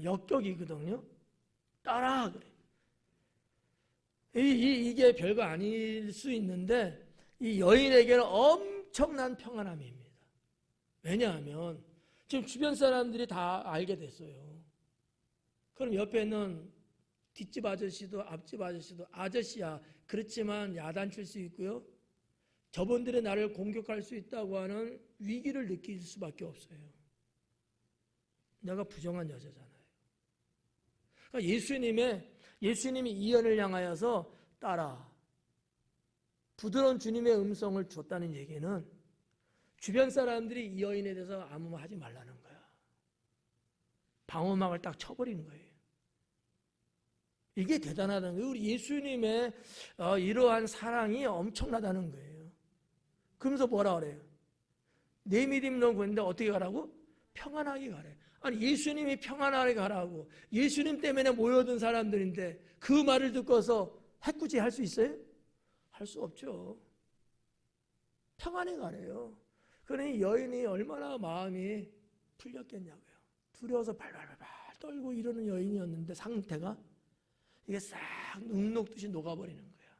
역격이거든요. 따라 그래. 이게 별거 아닐 수 있는데 이 여인에게는 엄청난 평안함입니다. 왜냐하면 지금 주변 사람들이 다 알게 됐어요. 그럼 옆에 있는 뒷집 아저씨도 앞집 아저씨도 아저씨야. 그렇지만 야단칠 수 있고요. 저분들이 나를 공격할 수 있다고 하는 위기를 느낄 수밖에 없어요. 내가 부정한 여자잖아요. 그러니까 예수님이 이 여인을 향하여서 따라 부드러운 주님의 음성을 줬다는 얘기는 주변 사람들이 이 여인에 대해서 아무 말 하지 말라는 거야. 방어막을 딱 쳐버리는 거예요. 이게 대단하다는 거예요. 우리 예수님의 이러한 사랑이 엄청나다는 거예요. 그러면서 뭐라 그래요? 내 믿음 너 구했는데 어떻게 가라고? 평안하게 가래. 아니 예수님이 평안하게 가라고 예수님 때문에 모여든 사람들인데 그 말을 듣고서 해꾸지 할 수 있어요? 할 수 없죠. 평안히 가래요. 그러니 여인이 얼마나 마음이 풀렸겠냐고요. 두려워서 발발발 떨고 이러는 여인이었는데 상태가 이게 싹 눅눅듯이 녹아버리는 거야.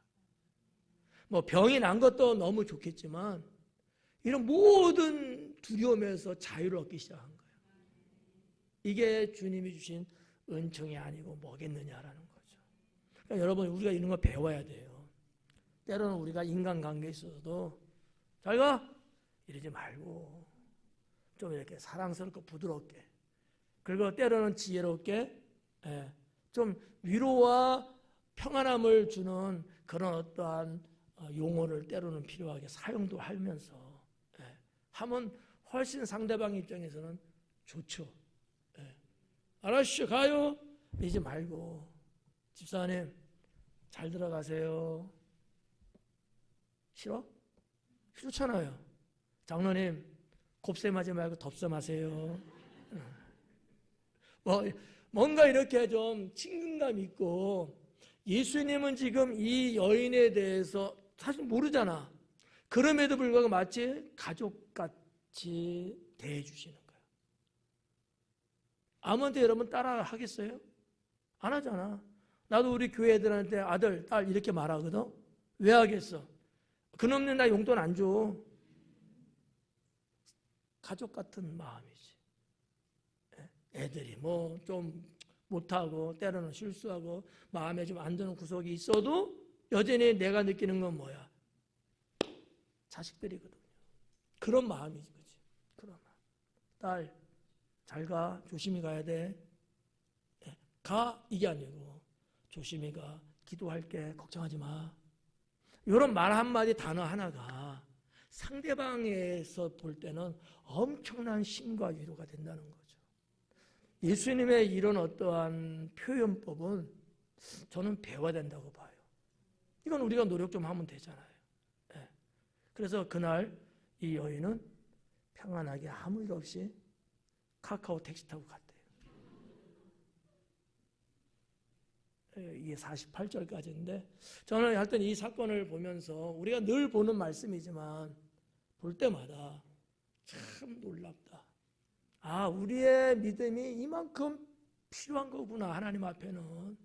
뭐 병이 난 것도 너무 좋겠지만 이런 모든 두려움에서 자유를 얻기 시작한 거예요. 이게 주님이 주신 은총이 아니고 뭐겠느냐라는 거죠. 그러니까 여러분 우리가 이런 거 배워야 돼요. 때로는 우리가 인간관계에 있어서도 잘 가! 이러지 말고 좀 이렇게 사랑스럽고 부드럽게 그리고 때로는 지혜롭게 좀 위로와 평안함을 주는 그런 어떠한 용어를 때로는 필요하게 사용도 하면서 하면 훨씬 상대방 입장에서는 좋죠. 예. 알았슈 가요. 이제 말고 집사님 잘 들어가세요. 싫어? 싫잖아요. 장로님 곱셈하지 말고 덥셈하세요. 뭔가 이렇게 좀 친근감 있고, 예수님은 지금 이 여인에 대해서 사실 모르잖아. 그럼에도 불구하고 마치 가족같이 대해주시는 거예요. 아무한테 여러분 따라 하겠어요? 안 하잖아. 나도 우리 교회 애들한테 아들, 딸 이렇게 말하거든. 왜 하겠어? 그놈들 나 용돈 안 줘. 가족 같은 마음이지. 애들이 뭐 좀 못하고 때로는 실수하고 마음에 좀 안 드는 구석이 있어도 여전히 내가 느끼는 건 뭐야? 자식들이거든요. 그런 마음이지, 그치? 그런 마음. 딸, 잘 가. 조심히 가야 돼. 가. 이게 아니고 조심히 가. 기도할게. 걱정하지 마. 이런 말 한마디 단어 하나가 상대방에서 볼 때는 엄청난 힘과 위로가 된다는 거죠. 예수님의 이런 어떠한 표현법은 저는 배워야 된다고 봐요. 이건 우리가 노력 좀 하면 되잖아요. 네. 그래서 그날 이 여인은 평안하게 아무 일 없이 카카오 택시 타고 갔대요. 이게 48절까지인데 저는 하여튼 이 사건을 보면서 우리가 늘 보는 말씀이지만 볼 때마다 참 놀랍다. 아, 우리의 믿음이 이만큼 필요한 거구나. 하나님 앞에는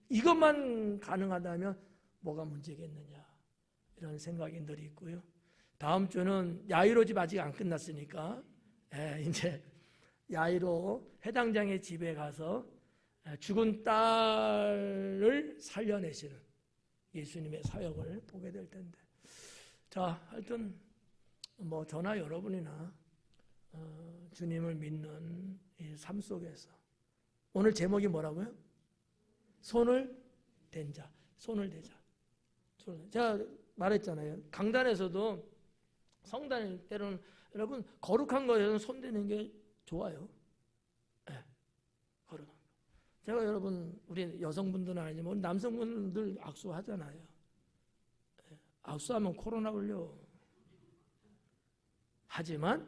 이것만 가능하다면 뭐가 문제겠느냐, 이런 생각이 늘 있고요. 다음 주는 야이로 집 아직 안 끝났으니까 이제 야이로 해당장의 집에 가서 죽은 딸을 살려내시는 예수님의 사역을 보게 될 텐데, 자, 하여튼 뭐 저나 여러분이나 주님을 믿는 이 삶 속에서 오늘 제목이 뭐라고요? 손을 댄 자, 손을 대자. 제가 말했잖아요. 강단에서도 성단일 때로는 여러분 거룩한 거에서는 손 대는 게 좋아요. 네, 거룩한 거. 제가 여러분 우리 여성분들은 아니지만 남성분들 악수하잖아요. 네, 악수하면 코로나 걸려. 하지만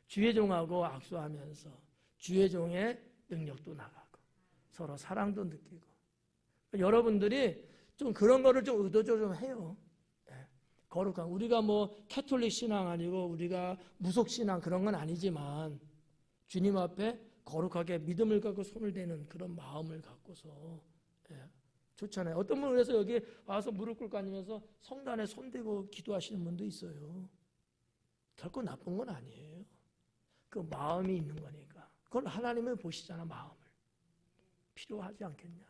주의 종하고 악수하면서 주의 종의 능력도 나가고 서로 사랑도 느끼고, 여러분들이 좀 그런 거를 좀 의도적으로 좀 해요. 거룩한, 우리가 뭐 캐톨릭 신앙 아니고 우리가 무속 신앙 그런 건 아니지만 주님 앞에 거룩하게 믿음을 갖고 손을 대는 그런 마음을 갖고서 좋잖아요. 어떤 분은 그래서 여기 와서 무릎 꿇고 앉으면서 성단에 손 대고 기도하시는 분도 있어요. 결코 나쁜 건 아니에요. 그 마음이 있는 거니까. 그걸 하나님은 보시잖아, 마음을. 필요하지 않겠냐.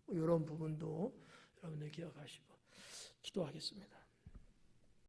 이런 부분도 여러분들 기억하시고 기도하겠습니다.